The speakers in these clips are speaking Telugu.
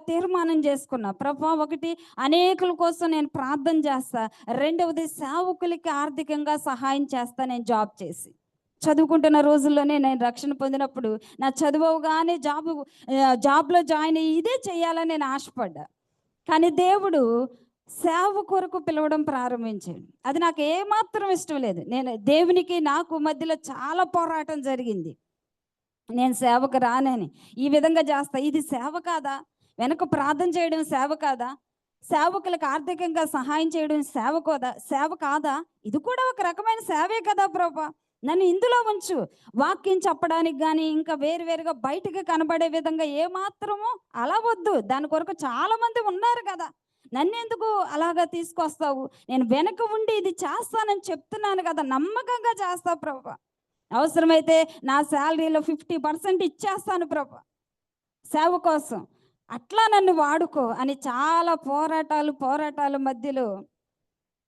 తీర్మానం చేసుకున్నా, ప్రభా ఒకటి అనేకుల కోసం నేను ప్రార్థన చేస్తా, రెండవది సేవకులకి ఆర్థికంగా సహాయం చేస్తా నేను జాబ్ చేసి. చదువుకుంటున్న రోజుల్లోనే నేను రక్షణ పొందినప్పుడు నా చదువుగానే జాబ్లో జాయిన్ అయ్యి ఇదే చేయాలని నేను ఆశపడ్డా. కానీ దేవుడు సేవ కొరకు పిలవడం ప్రారంభించాడు. అది నాకు ఏమాత్రం ఇష్టం లేదు. నేను దేవునికి నాకు మధ్యలో చాలా పోరాటం జరిగింది. నేను సేవకు రానని, ఈ విధంగా చేస్తా, ఇది సేవ కాదా? వెనక ప్రార్థన చేయడం సేవ కాదా? సేవకులకు ఆర్థికంగా సహాయం చేయడం సేవ కాదా? ఇది కూడా ఒక రకమైన సేవే కదా ప్రభా, నన్ను ఇందులో ఉంచు. వాక్యం చెప్పడానికి కానీ ఇంకా వేరువేరుగా బయటకు కనబడే విధంగా ఏమాత్రము అలా వద్దు. దాని కొరకు చాలా మంది ఉన్నారు కదా, నన్నెందుకు అలాగా తీసుకొస్తావు? నేను వెనక ఉండి ఇది చేస్తానని చెప్తున్నాను కదా, నమ్మకంగా చేస్తా ప్రభా. అవసరమైతే నా శాలరీలో 50% ఇచ్చేస్తాను ప్రభా సేవ కోసం, అట్లా నన్ను వాడుకో అని చాలా పోరాటాల మధ్యలో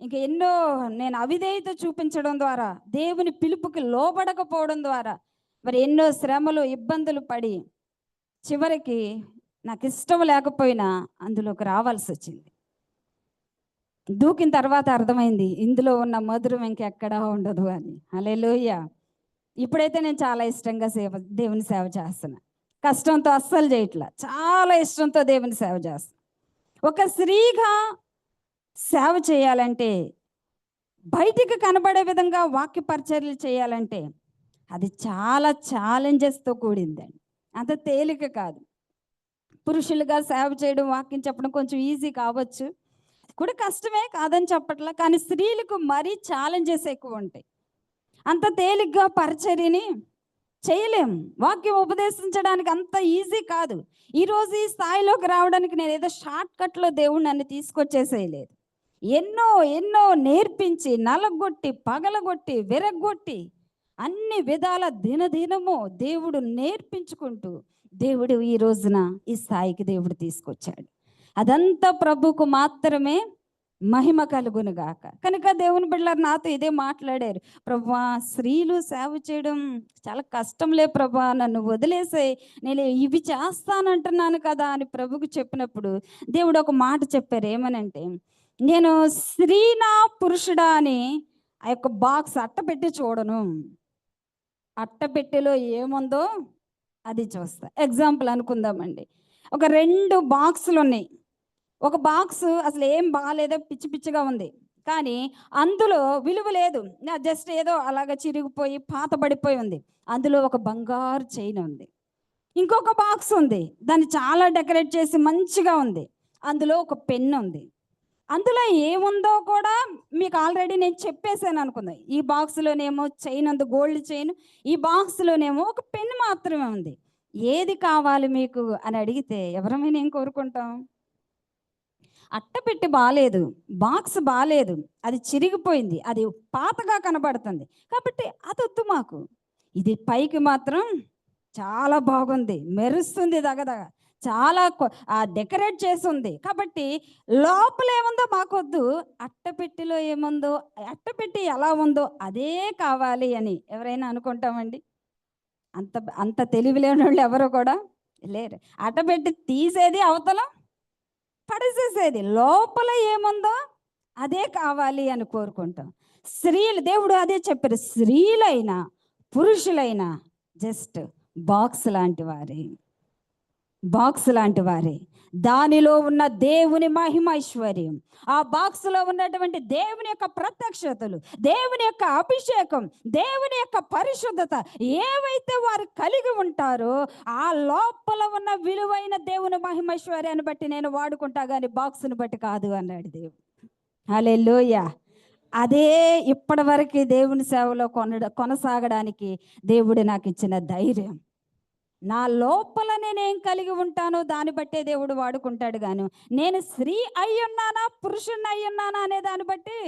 ఇంక ఎన్నో నేను అవిధేయత చూపించడం ద్వారా, దేవుని పిలుపుకి లోబడకపోవడం ద్వారా మరి ఎన్నో శ్రమలు ఇబ్బందులు పడి చివరికి నాకు ఇష్టం లేకపోయినా అందులోకి రావాల్సి వచ్చింది. దూకిన తర్వాత అర్థమైంది ఇందులో ఉన్న మధురం ఇంకెక్కడా ఉండదు అని. హల్లెలూయా. ఇప్పుడైతే నేను చాలా ఇష్టంగా దేవుని సేవ చేస్తున్నా. కష్టంతో అస్సలు చేయట్లా, చాలా ఇష్టంతో దేవుని సేవ చేస్తున్నా. ఒక స్త్రీగా సేవ చేయాలంటే, బయటికి కనబడే విధంగా వాక్య పరిచర్యలు చేయాలంటే అది చాలా ఛాలెంజెస్తో కూడిందండి. అంత తేలిక కాదు. పురుషులుగా సేవ చేయడం, వాక్యం చెప్పడం కొంచెం ఈజీ కావచ్చు, కూడా కష్టమే కాదని చెప్పట్లా. కానీ స్త్రీలకు మరీ ఛాలెంజెస్ ఎక్కువ ఉంటాయి. అంత తేలిగ్గా పరిచర్యని చేయలేము. వాక్యం ఉపదేశించడానికి అంత ఈజీ కాదు. ఈరోజు ఈ స్థాయిలోకి రావడానికి నేను ఏదో షార్ట్ కట్లో దేవుడు నన్ను తీసుకొచ్చేసేయలేదు. ఎన్నో ఎన్నో నేర్పించి, నలగొట్టి, పగలగొట్టి, విరగొట్టి, అన్ని విధాల దినదినము దేవుడు నేర్పించుకుంటూ దేవుడు ఈ రోజున ఈ స్థాయికి దేవుడు తీసుకొచ్చాడు. అదంతా ప్రభుకు మాత్రమే మహిమ కలుగునుగాక. కనుక దేవుని బిడ్డలారు నాతో ఇదే మాట్లాడారు, ప్రభా స్త్రీలు సేవ చేయడం చాలా కష్టంలే ప్రభా, నన్ను వదిలేసే, నేను ఇవి చేస్తానంటున్నాను కదా అని ప్రభుకు చెప్పినప్పుడు దేవుడు ఒక మాట చెప్పారు. ఏమనంటే, నేను స్త్రీనా పురుషుడా అని ఆ యొక్క బాక్స్ అట్టపెట్టి చూడను, అట్టపెట్టెలో ఏముందో అది చూస్తా. ఎగ్జాంపుల్ అనుకుందామండి, ఒక 2 బాక్సులు ఉన్నాయి. ఒక బాక్స్ అసలు ఏం బాగాలేదో పిచ్చి పిచ్చిగా ఉంది, కానీ అందులో విలువ లేదు, జస్ట్ ఏదో అలాగ చిరిగిపోయి పాత పడిపోయి ఉంది. అందులో ఒక బంగారు చైన్ ఉంది. ఇంకొక బాక్స్ ఉంది, దాన్ని చాలా డెకరేట్ చేసి మంచిగా ఉంది, అందులో ఒక పెన్ ఉంది. అందులో ఏముందో కూడా మీకు ఆల్రెడీ నేను చెప్పేసాను అనుకుందాం. ఈ బాక్స్లోనేమో చైన్ ఉంది, గోల్డ్ చైన్. ఈ బాక్స్లోనేమో ఒక పెన్ మాత్రమే ఉంది. ఏది కావాలి మీకు అని అడిగితే ఎవరమైనా ఏం కోరుకుంటాం? అట్టపెట్టి బాలేదు, బాక్స్ బాలేదు, అది చిరిగిపోయింది, అది పాతగా కనబడుతుంది, కాబట్టి అది వద్దు మాకు. ఇది పైకి మాత్రం చాలా బాగుంది, మెరుస్తుంది దగదగ, చాలా డెకరేట్ చేసి ఉంది, కాబట్టి లోపల ఏముందో మాకొద్దు, అట్టపెట్టిలో ఏముందో, అట్టపెట్టి ఎలా ఉందో అదే కావాలి అని ఎవరైనా అనుకుంటామండి? అంత అంత తెలివి లేని వాళ్ళు ఎవరు కూడా లేరు. అట్టపెట్టి తీసేది అవతల పడేసేసేది, లోపల ఏముందో అదే కావాలి అని కోరుకుంటాం. స్త్రీలు, దేవుడు అదే చెప్పారు, స్త్రీలైనా పురుషులైనా జస్ట్ బాక్స్ లాంటి వారే. దానిలో ఉన్న దేవుని మహిమ ఐశ్వర్యం, ఆ బాక్స్లో ఉన్నటువంటి దేవుని యొక్క ప్రత్యక్షతలు, దేవుని యొక్క అభిషేకం, దేవుని యొక్క పరిశుద్ధత ఏవైతే వారు కలిగి ఉంటారో ఆ లోపల ఉన్న విలువైన దేవుని మహిమ ఐశ్వర్యాన్ని బట్టి నేను వాడుకుంటా, కానీ బాక్స్ని బట్టి కాదు అన్నాడు దేవుడు. హల్లెలూయా. అదే ఇప్పటి వరకు దేవుని సేవలో కొనసాగడానికి దేవుడు నాకు ఇచ్చిన ధైర్యం. నా లోపల నేనేం కలిగి ఉంటానో దాన్ని బట్టే దేవుడు వాడుకుంటాడు, గాను నేను స్త్రీ అయ్యున్నానా పురుషుణ్ణి అయ్యున్నానా అనే దాన్ని బట్టి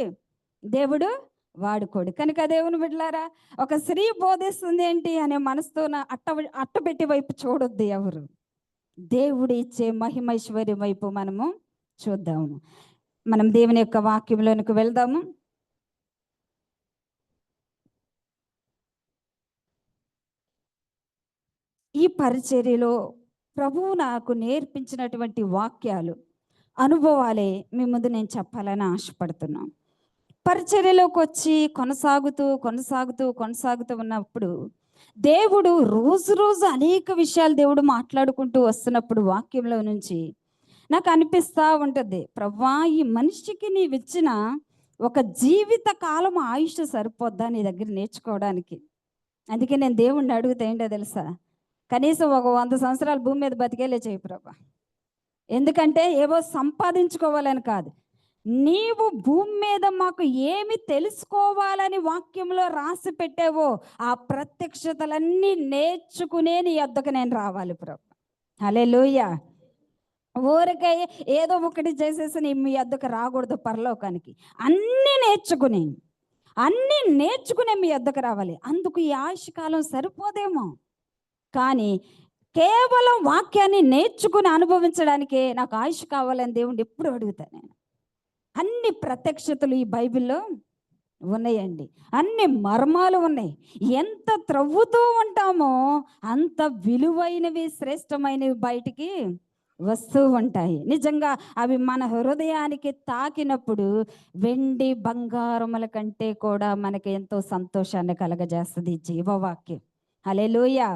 దేవుడు వాడుకోడు. కనుక దేవుని బిడ్డలారా, ఒక స్త్రీ బోధిస్తుంది ఏంటి అనే మనసుతో అట్టపెట్టి వైపు చూడొద్దు ఎవరు. దేవుడు ఇచ్చే మహిమైశ్వర్యం వైపు మనము చూద్దాము. మనం దేవుని యొక్క వాక్యంలోనికి వెళ్దాము. ఈ పరిచర్యలో ప్రభువు నాకు నేర్పించినటువంటి వాక్యాలు, అనుభవాలే మీ ముందు నేను చెప్పాలని ఆశపడుతున్నాను. పరిచర్యలోకి వచ్చి కొనసాగుతూ ఉన్నప్పుడు దేవుడు రోజు రోజు అనేక విషయాలు దేవుడు మాట్లాడుకుంటూ వస్తున్నప్పుడు వాక్యంలో నుంచి నాకు అనిపిస్తూ ఉంటుంది, ప్రభువా ఈ మనిషికి నీవిచ్చిన ఒక జీవిత కాలం ఆయుష్ సరిపోద్దా నీ దగ్గర నేర్చుకోవడానికి. అందుకే నేను దేవుణ్ణి అడుగుతా ఏంటో తెలుసా, కనీసం ఒక 100 సంవత్సరాలు భూమి మీద బతికేలే చేయి ప్రభా. ఎందుకంటే ఏవో సంపాదించుకోవాలని కాదు, నీవు భూమి మీద మాకు ఏమి తెలుసుకోవాలని వాక్యంలో రాసి పెట్టావో ఆ ప్రత్యక్షతలన్నీ నేర్చుకునే నీ యొద్దకు నేను రావాలి ప్రభు. హల్లెలూయా. ఊరికే ఏదో ఒకటి చేసేసి నీ మీ యొద్దకు రాకూడదు పరలోకానికి. అన్నీ నేర్చుకునే మీ యొద్దకు రావాలి. అందుకు ఈ ఆయుష్కాలం సరిపోదేమో, కానీ కేవలం వాక్యాన్ని నేర్చుకుని అనుభవించడానికే నాకు ఆయుష్ కావాలని దేవుణ్ణి ఎప్పుడు అడుగుతాను నేను. అన్ని ప్రత్యక్షతలు ఈ బైబిల్లో ఉన్నాయండి, అన్ని మర్మాలు ఉన్నాయి. ఎంత త్రవ్వుతూ ఉంటామో అంత విలువైనవి, శ్రేష్టమైనవి బయటికి వస్తూ ఉంటాయి. నిజంగా అవి మన హృదయానికి తాకినప్పుడు వెండి బంగారముల కంటే కూడా మనకి ఎంతో సంతోషాన్ని కలగజేస్తుంది జీవవాక్యం. హల్లెలూయా.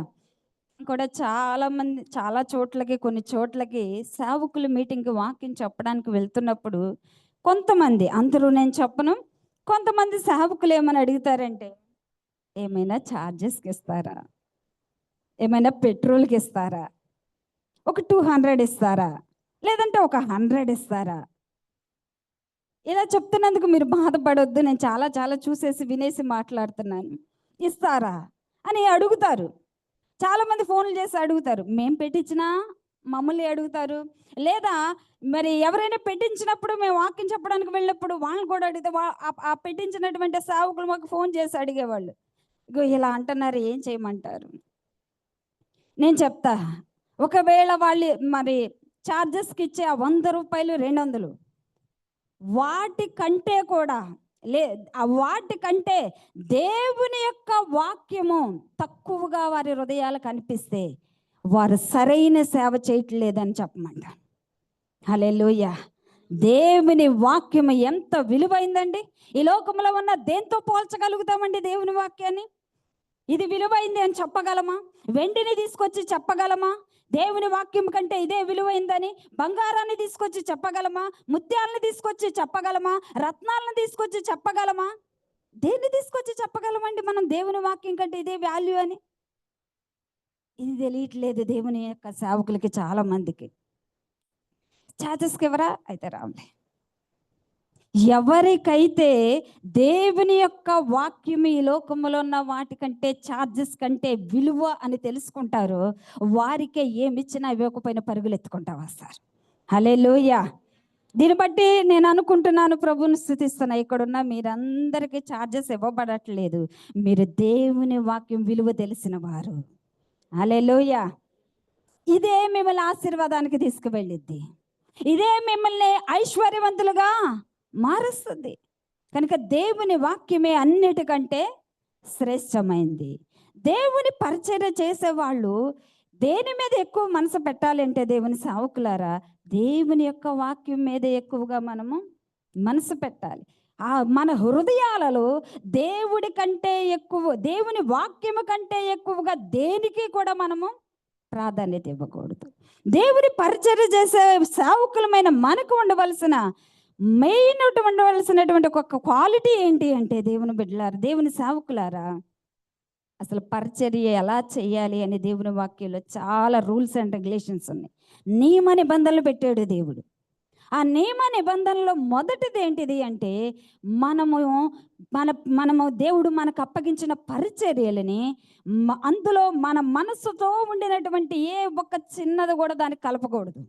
కూడా చాలా చోట్లకి, కొన్ని చోట్లకి సేవకులు మీటింగ్కి వాక్యం చెప్పడానికి వెళ్తున్నప్పుడు కొంతమంది, అందరూ నేను చెప్పను, కొంతమంది సేవకులు ఏమని అడుగుతారంటే, ఏమైనా ఛార్జెస్కి ఇస్తారా, ఏమైనా పెట్రోల్కి ఇస్తారా, ఒక 200 ఇస్తారా, లేదంటే ఒక 100 ఇస్తారా. ఇలా చెప్తున్నందుకు మీరు బాధపడొద్దు, నేను చాలా చూసేసి వినేసి మాట్లాడుతున్నాను. ఇస్తారా అని అడుగుతారు. చాలామంది ఫోన్లు చేసి అడుగుతారు, మేము పెట్టించినా మమ్మల్ని అడుగుతారు. లేదా మరి ఎవరైనా పెట్టించినప్పుడు మేము వాక్యం చెప్పడానికి వెళ్ళినప్పుడు వాళ్ళని కూడా అడిగితే ఆ పెట్టించినటువంటి సేవకులు మాకు ఫోన్ చేసి అడిగేవాళ్ళు, ఇగో ఇలా అంటున్నారు ఏం చేయమంటారు. నేను చెప్తా, ఒకవేళ వాళ్ళు మరి ఛార్జెస్కి ఇచ్చే ఆ 100 రూపాయలు 200, వాటికంటే కూడా వాటికంటే దేవుని యొక్క వాక్యము తక్కువగా వారి హృదయాలకు కనిపిస్తే వారు సరైన సేవ చేయట్లేదని చెప్పమంట. హల్లెలూయా. దేవుని వాక్యము ఎంత విలువైందండి. ఈ లోకంలో ఉన్న దేంతో పోల్చగలుగుతామండి దేవుని వాక్యాన్ని? ఇది విలువైంది అని చెప్పగలమా? వెండిని తీసుకొచ్చి చెప్పగలమా దేవుని వాక్యం కంటే ఇదే విలువైందని? బంగారాన్ని తీసుకొచ్చి చెప్పగలమా? ముత్యాలను తీసుకొచ్చి చెప్పగలమా? రత్నాలను తీసుకొచ్చి చెప్పగలమా? దేన్ని తీసుకొచ్చి చెప్పగలమండి మనం దేవుని వాక్యం కంటే ఇదే వాల్యూ అని? ఇది తెలియట్లేదు దేవుని యొక్క సేవకులకి, చాలా మందికి. ఛార్జెస్కి ఎవరా అయితే రావులే. ఎవరికైతే దేవుని యొక్క వాక్యం ఈ లోకంలో ఉన్న వాటికంటే, ఛార్జెస్ కంటే విలువ అని తెలుసుకుంటారో వారికే ఏమిచ్చినా ఇవ్వకపోయినా పరుగులు ఎత్తుకుంటా వస్తారు. హల్లెలూయా. దీన్ని బట్టి నేను అనుకుంటున్నాను, ప్రభువుని స్తుతిస్తున్నా, ఇక్కడున్న మీరందరికీ ఛార్జెస్ ఇవ్వబడట్లేదు, మీరు దేవుని వాక్యం విలువ తెలిసిన వారు. హల్లెలూయా. ఇదే మిమ్మల్ని ఆశీర్వాదానికి తీసుకువెళ్ళిద్ది, ఇదే మిమ్మల్ని ఐశ్వర్యవంతులుగా మారుస్తుంది. కనుక దేవుని వాక్యమే అన్నిటికంటే శ్రేష్టమైంది. దేవుని పరిచర్య చేసేవాళ్ళు దేని మీద ఎక్కువ మనసు పెట్టాలంటే, దేవుని సేవకులారా, దేవుని యొక్క వాక్యం మీద ఎక్కువగా మనము మనసు పెట్టాలి. మన హృదయాలలో దేవుడి కంటే ఎక్కువ, దేవుని వాక్యము కంటే ఎక్కువగా దేనికి కూడా మనము ప్రాధాన్యత ఇవ్వకూడదు. దేవుని పరిచర్య చేసే సేవకులమైన మనకు ఉండవలసినటువంటి ఒక క్వాలిటీ ఏంటి అంటే, దేవుని బిడ్డలారా, దేవుని సేవకులారా, అసలు పరిచర్య ఎలా చేయాలి అని దేవుని వాక్యంలో చాలా రూల్స్ అండ్ రెగ్యులేషన్స్ ఉన్నాయి. నియమ నిబంధనలు పెట్టాడు దేవుడు. ఆ నియమ నిబంధనలో మొదటిది ఏంటిది అంటే, మనము దేవుడు మనకు అప్పగించిన పరిచర్యలని అందులో మన మనసుతో ఉండినటువంటి ఏ ఒక్క చిన్నది కూడా దానికి కలపకూడదు.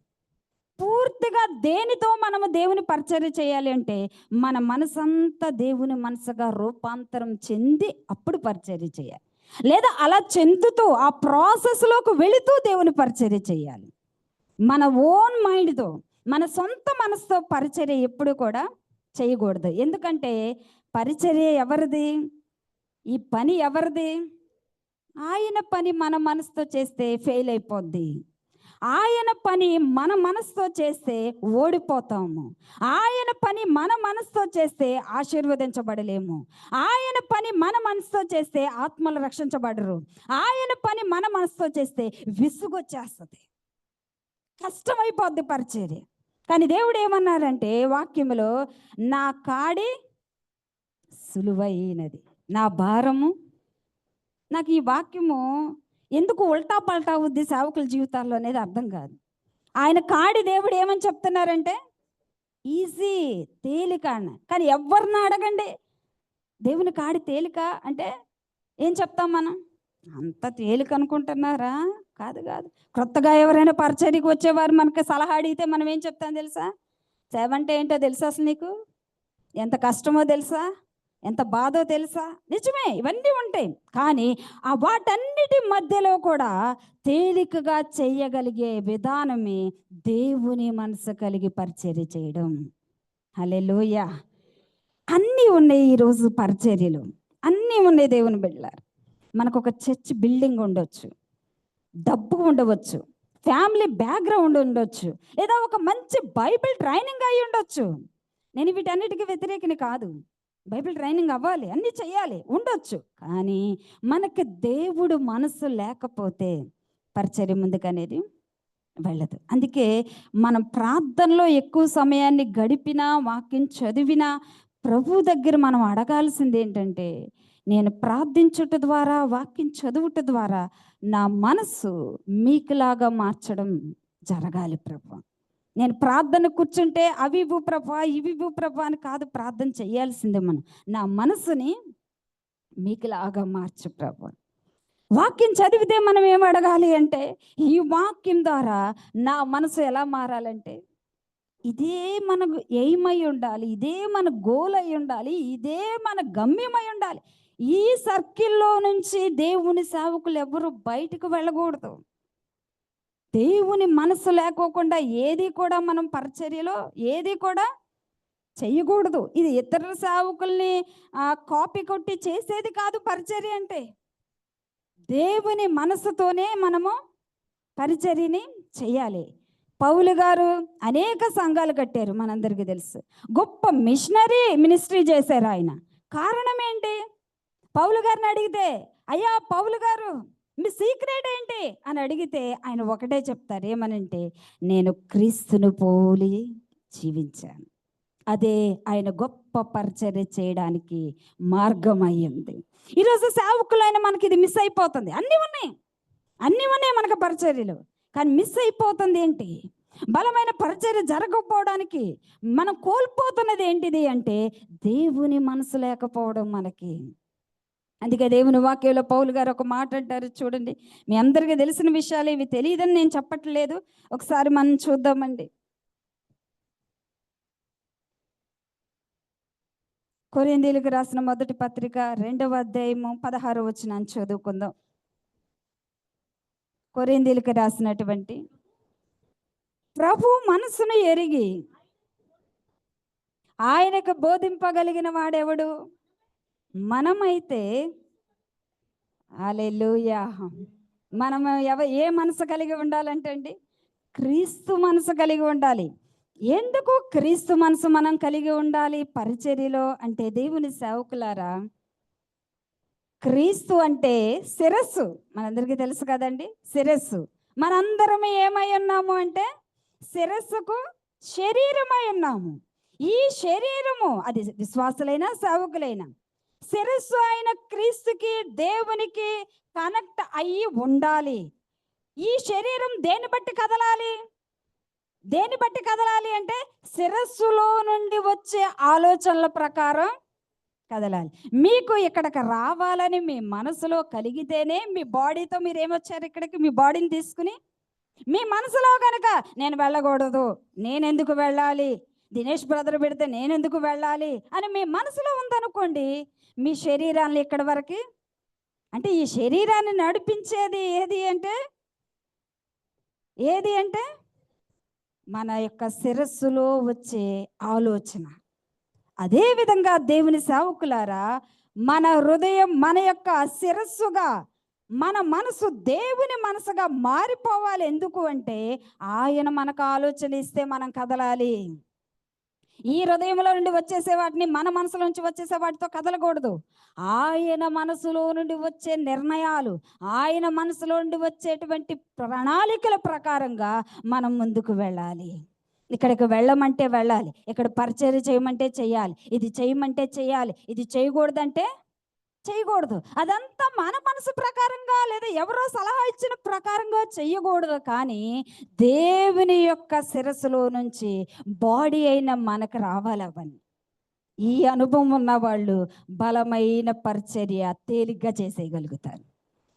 పూర్తిగా దేనితో మనము దేవుని పరిచర్య చేయాలి అంటే, మన మనసంతా దేవుని మనసుగా రూపాంతరం చెంది అప్పుడు పరిచర్య చేయాలి. లేదా అలా చెందుతూ ఆ ప్రాసెస్లోకి వెళుతూ దేవుని పరిచర్య చేయాలి. మన ఓన్ మైండ్తో, మన సొంత మనసుతో పరిచర్య ఎప్పుడు కూడా చేయకూడదు. ఎందుకంటే పరిచర్య ఎవరిది? ఈ పని ఎవరిది? ఆయన పని మన మనసుతో చేస్తే ఫెయిల్ అయిపోద్ది. ఆయన పని మన మనసుతో చేస్తే ఓడిపోతాము. ఆయన పని మన మనసుతో చేస్తే ఆశీర్వదించబడలేము. ఆయన పని మన మనసుతో చేస్తే ఆత్మలు రక్షించబడరు. ఆయన పని మన మనసుతో చేస్తే విసుగొచ్చేస్తుంది, కష్టమైపోద్ది పరిచర్య. కానీ దేవుడు ఏమన్నారంటే వాక్యములో, నా కాడి సులువైనది, నా భారము. నాకు ఈ వాక్యము ఎందుకు ఉల్టా పల్టా అవుద్ది సేవకుల జీవితాల్లో అనేది అర్థం కాదు. ఆయన కాడి దేవుడు ఏమని చెప్తున్నారంటే ఈజీ, తేలిక అన్న. కానీ ఎవరిని అడగండి దేవుని కాడి తేలిక అంటే ఏం చెప్తాం మనం? అంత తేలిక అనుకుంటున్నారా? కాదు కాదు. కొత్తగా ఎవరైనా పరిచర్యకి వచ్చేవారు మనకి సలహా అడిగితే మనం ఏం చెప్తాం తెలుసా? సేవ అంటే ఏంటో తెలుసా? అసలు నీకు ఎంత కష్టమో తెలుసా? ఎంత బాధో తెలుసా? నిజమే, ఇవన్నీ ఉంటాయి. కానీ ఆ వాటన్నిటి మధ్యలో కూడా తేలికగా చేయగలిగే విధానమే దేవుని మనసు కలిగి పరిచర్య చేయడం. హల్లెలూయా. అన్నీ ఉన్నాయి ఈరోజు పరిచర్యలు, అన్నీ ఉన్నాయి దేవుని బిడ్డలారా. మనకు ఒక చర్చ్ బిల్డింగ్ ఉండొచ్చు, డబ్బు ఉండవచ్చు, ఫ్యామిలీ బ్యాక్గ్రౌండ్ ఉండొచ్చు, లేదా ఒక మంచి బైబిల్ ట్రైనింగ్ అయి ఉండొచ్చు. నేను వీటన్నిటికీ వ్యతిరేకిని కాదు. బైబిల్ ట్రైనింగ్ అవ్వాలి, అన్నీ చెయ్యాలి, ఉండొచ్చు. కానీ మనకి దేవుడు మనసు లేకపోతే పరిచర్య ముందుకనేది వెళ్ళదు. అందుకే మనం ప్రార్థనలో ఎక్కువ సమయాన్ని గడిపినా, వాక్యం చదివినా, ప్రభు దగ్గర మనం అడగాల్సింది ఏంటంటే, నేను ప్రార్థించుట ద్వారా, వాక్యం చదువుట ద్వారా నా మనసు మీకులాగా మార్చడం జరగాలి ప్రభు. నేను ప్రార్థన కూర్చుంటే అవి ఇవ్వు ప్రభా, ఇవి ఇవ్వు ప్రభా అని కాదు ప్రార్థన చేయాల్సిందే. మనం నా మనసుని మీకులాగా మార్చు ప్రభు. వాక్యం చదివితే మనం ఏం అడగాలి అంటే, ఈ వాక్యం ద్వారా నా మనసు ఎలా మారాలంటే, ఇదే మనకు ఎయిమై ఉండాలి, ఇదే మన గోల్ అయి ఉండాలి, ఇదే మన గమ్యమై ఉండాలి. ఈ సర్కిల్లో నుంచి దేవుని సేవకులు ఎవరు బయటకు వెళ్ళకూడదు. దేవుని మనసు లేకోకుండా ఏది కూడా మనం పరిచర్యలో ఏది కూడా చేయకూడదు. ఇది ఇతర సేవకుల్ని కాపీ కొట్టి చేసేది కాదు పరిచర్య అంటే. దేవుని మనసుతోనే మనము పరిచర్యని చేయాలి. పౌలు గారు అనేక సంఘాలు కట్టారు, మనందరికీ తెలుసు. గొప్ప మిషనరీ మినిస్ట్రీ చేశారు ఆయన. కారణం ఏంటి? పౌలు గారిని అడిగితే, అయ్యా పౌలు గారు మీ సీక్రెట్ ఏంటి అని అడిగితే ఆయన ఒకటే చెప్తారు. ఏమనంటే, నేను క్రీస్తును పోలి జీవించాను. అదే ఆయన గొప్ప పరిచర్య చేయడానికి మార్గం అయ్యింది. ఈరోజు సేవకులైన మనకి ఇది మిస్ అయిపోతుంది. అన్నీ ఉన్నాయి మనకు పరిచర్యలు, కానీ మిస్ అయిపోతుంది ఏంటి? బలమైన పరిచర్య జరగకపోవడానికి మనం కోల్పోతున్నది ఏంటిది అంటే, దేవుని మనసు లేకపోవడం మనకి. అందుకే దేవుని వాక్యంలో పౌలు గారు ఒక మాట అంటారు చూడండి. మీ అందరికీ తెలిసిన విషయాలు, ఇవి తెలియదని నేను చెప్పట్లేదు, ఒకసారి మనం చూద్దామండి. కొరింథీయులకు రాసిన మొదటి పత్రిక 2వ అధ్యాయము 16వ వచనం చదువుకుందాం. కొరింథీయులకు రాసినటువంటి, ప్రభు మనసును ఎరిగి ఆయనకు బోధింపగలిగిన వాడెవడు? మనమైతే హల్లెలూయా. మనం ఏ మనసు కలిగి ఉండాలంటే అండి, క్రీస్తు మనసు కలిగి ఉండాలి. ఎందుకు క్రీస్తు మనసు మనం కలిగి ఉండాలి పరిచర్యలో అంటే, దేవుని సేవకులారా, క్రీస్తు అంటే శిరస్సు. మనందరికీ తెలుసు కదండి, శిరస్సు. మనందరం ఏమై ఉన్నాము అంటే శిరస్సుకు శరీరమై ఉన్నాము. ఈ శరీరము అది విశ్వాసులైనా సేవకులైనా, శిరస్సు అయిన క్రీస్తుకి దేవునికి కనెక్ట్ అయ్యి ఉండాలి. ఈ శరీరం దేని బట్టి కదలాలి? దేని బట్టి కదలాలి అంటే శిరస్సులో నుండి వచ్చే ఆలోచనల ప్రకారం కదలాలి. మీకు ఇక్కడికి రావాలని మీ మనసులో కలిగితేనే, మీ బాడీతో మీరు ఏమొచ్చారు ఇక్కడికి, మీ బాడీని తీసుకుని. మీ మనసులో కనుక నేను వెళ్ళకూడదు, నేనెందుకు వెళ్ళాలి, దినేష్ బ్రదర్ పెడితే నేనెందుకు వెళ్ళాలి అని మీ మనసులో ఉందనుకోండి, మీ శరీరాన్ని ఇక్కడి వరకు, అంటే ఈ శరీరాన్ని నడిపించేది ఏది అంటే మన యొక్క శిరస్సులో వచ్చే ఆలోచన. అదేవిధంగా దేవుని సేవకులారా, మన హృదయం మన యొక్క శిరస్సుగా మన మనసు దేవుని మనసుగా మారిపోవాలి. ఎందుకు అంటే ఆయన మనకు ఆలోచన ఇస్తే మనం కదలాలి. ఈ హృదయంలో నుండి వచ్చేసే వాటిని మన మనసులో నుంచి వచ్చేసే వాటితో కదలకూడదు. ఆయన మనసులో నుండి వచ్చే నిర్ణయాలు, ఆయన మనసులో నుండి వచ్చేటువంటి ప్రణాళికల ప్రకారంగా మనం ముందుకు వెళ్ళాలి. ఇక్కడికి వెళ్ళమంటే వెళ్ళాలి, ఇక్కడ పరిచర్య చేయమంటే చెయ్యాలి, ఇది చేయమంటే చెయ్యాలి, ఇది చేయకూడదంటే చేయకూడదు. అదంతా మన మనసు ప్రకారంగా లేదా ఎవరో సలహా ఇచ్చిన ప్రకారంగా చెయ్యకూడదు. కానీ దేవుని యొక్క శిరస్సులో నుంచి బాడీ అయిన మనకు రావాలి అవన్నీ. ఈ అనుభవం ఉన్న వాళ్ళు బలమైన పరిచర్య తేలిగ్గా చేసేయగలుగుతారు.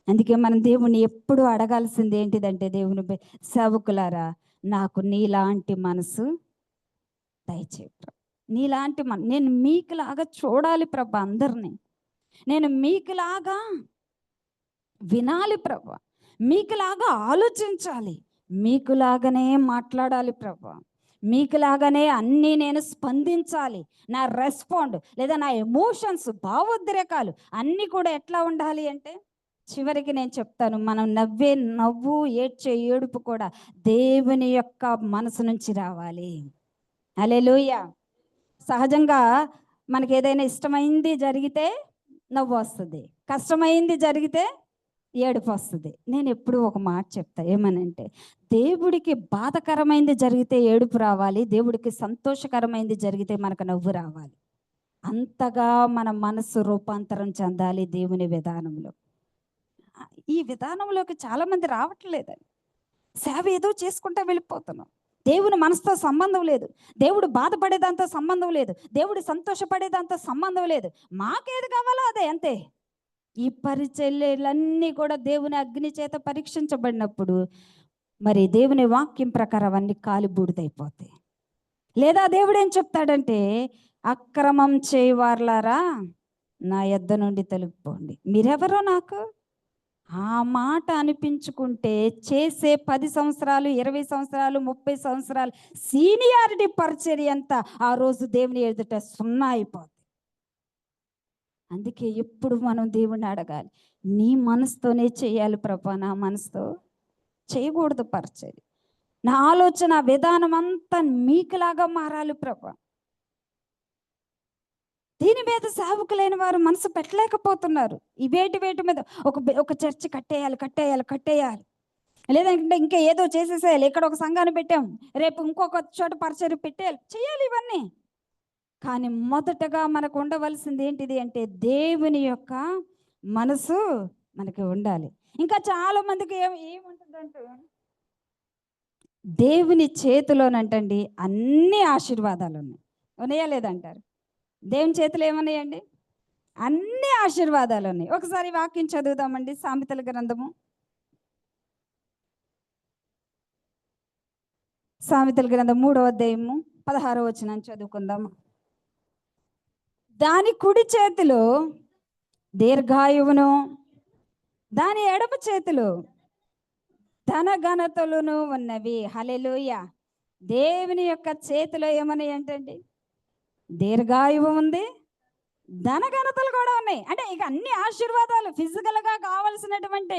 అందుకే మనం దేవుణ్ణి ఎప్పుడు అడగాల్సింది ఏంటిదంటే, దేవుని సేవకులారా నాకు నీలాంటి మనసు దయచేయి ప్రభు. నీలాంటి నేను మీకులాగా చూడాలి ప్రభు, అందరినీ నేను మీకులాగా వినాలి ప్రభు, మీకులాగా ఆలోచించాలి, మీకులాగానే మాట్లాడాలి ప్రభు, మీకులాగానే అన్నీ నేను స్పందించాలి. నా రెస్పాండ్ లేదా నా ఎమోషన్స్, భావోద్రేకాలు అన్నీ కూడా ఎట్లా ఉండాలి అంటే, చివరికి నేను చెప్తాను, మనం నవ్వే నవ్వు, ఏడ్చే ఏడుపు కూడా దేవుని యొక్క మనసు నుంచి రావాలి. హల్లెలూయా. సహజంగా మనకి ఏదైనా ఇష్టమైంది జరిగితే నవ్వు వస్తుంది, కష్టమైంది జరిగితే ఏడుపు వస్తుంది. నేను ఎప్పుడు ఒక మాట చెప్తా, ఏమనంటే దేవుడికి బాధకరమైంది జరిగితే ఏడుపు రావాలి, దేవుడికి సంతోషకరమైంది జరిగితే మనకు నవ్వు రావాలి. అంతగా మన మనసు రూపాంతరం చెందాలి దేవుని విధానంలో. ఈ విధానంలోకి చాలా మంది రావట్లేదండి. సేవ ఏదో చేసుకుంటా వెళ్ళిపోతున్నాం. దేవుని మనసుతో సంబంధం లేదు, దేవుడు బాధపడేదాంతో సంబంధం లేదు, దేవుడు సంతోషపడేదాంతో సంబంధం లేదు. మాకేది కావాలో అదే, అంతే. ఈ పరిచర్యలన్నీ కూడా దేవుని అగ్ని చేత పరీక్షించబడినప్పుడు మరి దేవుని వాక్యం ప్రకారం అవన్నీ కాలి బూడిదైపోతాయి. లేదా దేవుడు ఏం చెప్తాడంటే, అక్రమం చేయవార్లారా నా యొద్ద నుండి తొలగిపోండి. మీరెవరో నాకు ఆ మాట అనిపించుకుంటే చేసే 10 సంవత్సరాలు, 20 సంవత్సరాలు, 30 సంవత్సరాలు సీనియారిటీ పరిచర్య అంతా ఆ రోజు దేవుని ఎదుట సున్నా అయిపోతుంది. అందుకే ఎప్పుడు మనం దేవుణ్ణి అడగాలి, నీ మనసుతోనే చేయాలి ప్రభా, నా మనసుతో చేయకూడదు పరిచర్య. నా ఆలోచన విధానం అంతా మీకులాగా మారాలి ప్రభా. దీని మీద సేవకులైన వారు మనసు పెట్టలేకపోతున్నారు. ఈ వేటి మీద ఒక చర్చి కట్టేయాలి, లేదంటే ఇంకా ఏదో చేసేసేయాలి. ఇక్కడ ఒక సంఘాన్ని పెట్టాం, రేపు ఇంకొక చోట పరిచర్య పెట్టేయాలి, చేయాలి ఇవన్నీ. కానీ మొదటగా మనకు ఉండవలసింది ఏంటిది అంటే, దేవుని యొక్క మనసు మనకి ఉండాలి. ఇంకా చాలా మందికి ఏముంటుందంటే, దేవుని చేతిలోనంటండి అన్ని ఆశీర్వాదాలు ఉన్నాయా లేదంటారు? దేవుని చేతిలో ఏమన్నాయండి? అన్ని ఆశీర్వాదాలు ఉన్నాయి. ఒకసారి వాక్యం చదువుదామండి, సామెతల గ్రంథము, సామెతల గ్రంథం 3వ అధ్యాయము 16వ వచనం చదువుకుందాము. దాని కుడి చేతిలో దీర్ఘాయువును, దాని ఎడమ చేతిలో ధనఘనతలును ఉన్నవి. హల్లెలూయా. దేవుని యొక్క చేతిలో ఏమన్నాయి అంటండి? దీర్ఘాయువు ఉంది, ధనఘనతలు కూడా ఉన్నాయి. అంటే ఇక అన్ని ఆశీర్వాదాలు, ఫిజికల్గా కావలసినటువంటి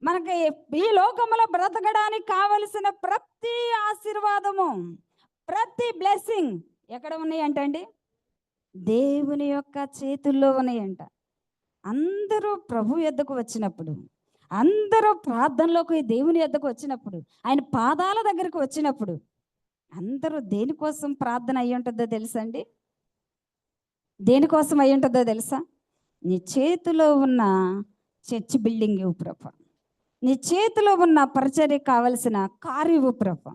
మనకి ఈ లోకంలో బ్రతకడానికి కావలసిన ప్రతి ఆశీర్వాదము, ప్రతి బ్లెస్సింగ్ ఎక్కడ ఉన్నాయి అంటండి? దేవుని యొక్క చేతుల్లో ఉన్నాయంట. అందరూ ప్రభు యొద్దకు వచ్చినప్పుడు, అందరూ ప్రార్థనలోకి దేవుని యొద్దకు వచ్చినప్పుడు, ఆయన పాదాల దగ్గరకు వచ్చినప్పుడు, అందరూ దేనికోసం ప్రార్థన అయ్యి ఉంటుందో తెలుసా అండి? దేనికోసం అయ్యి ఉంటుందో తెలుసా? నీ చేతిలో ఉన్న చర్చ్ బిల్డింగ్ ఇవ్వు ప్రభా, నీ చేతిలో ఉన్న పరిచర్యకు కావలసిన కారు ఇవ్వు ప్రభా,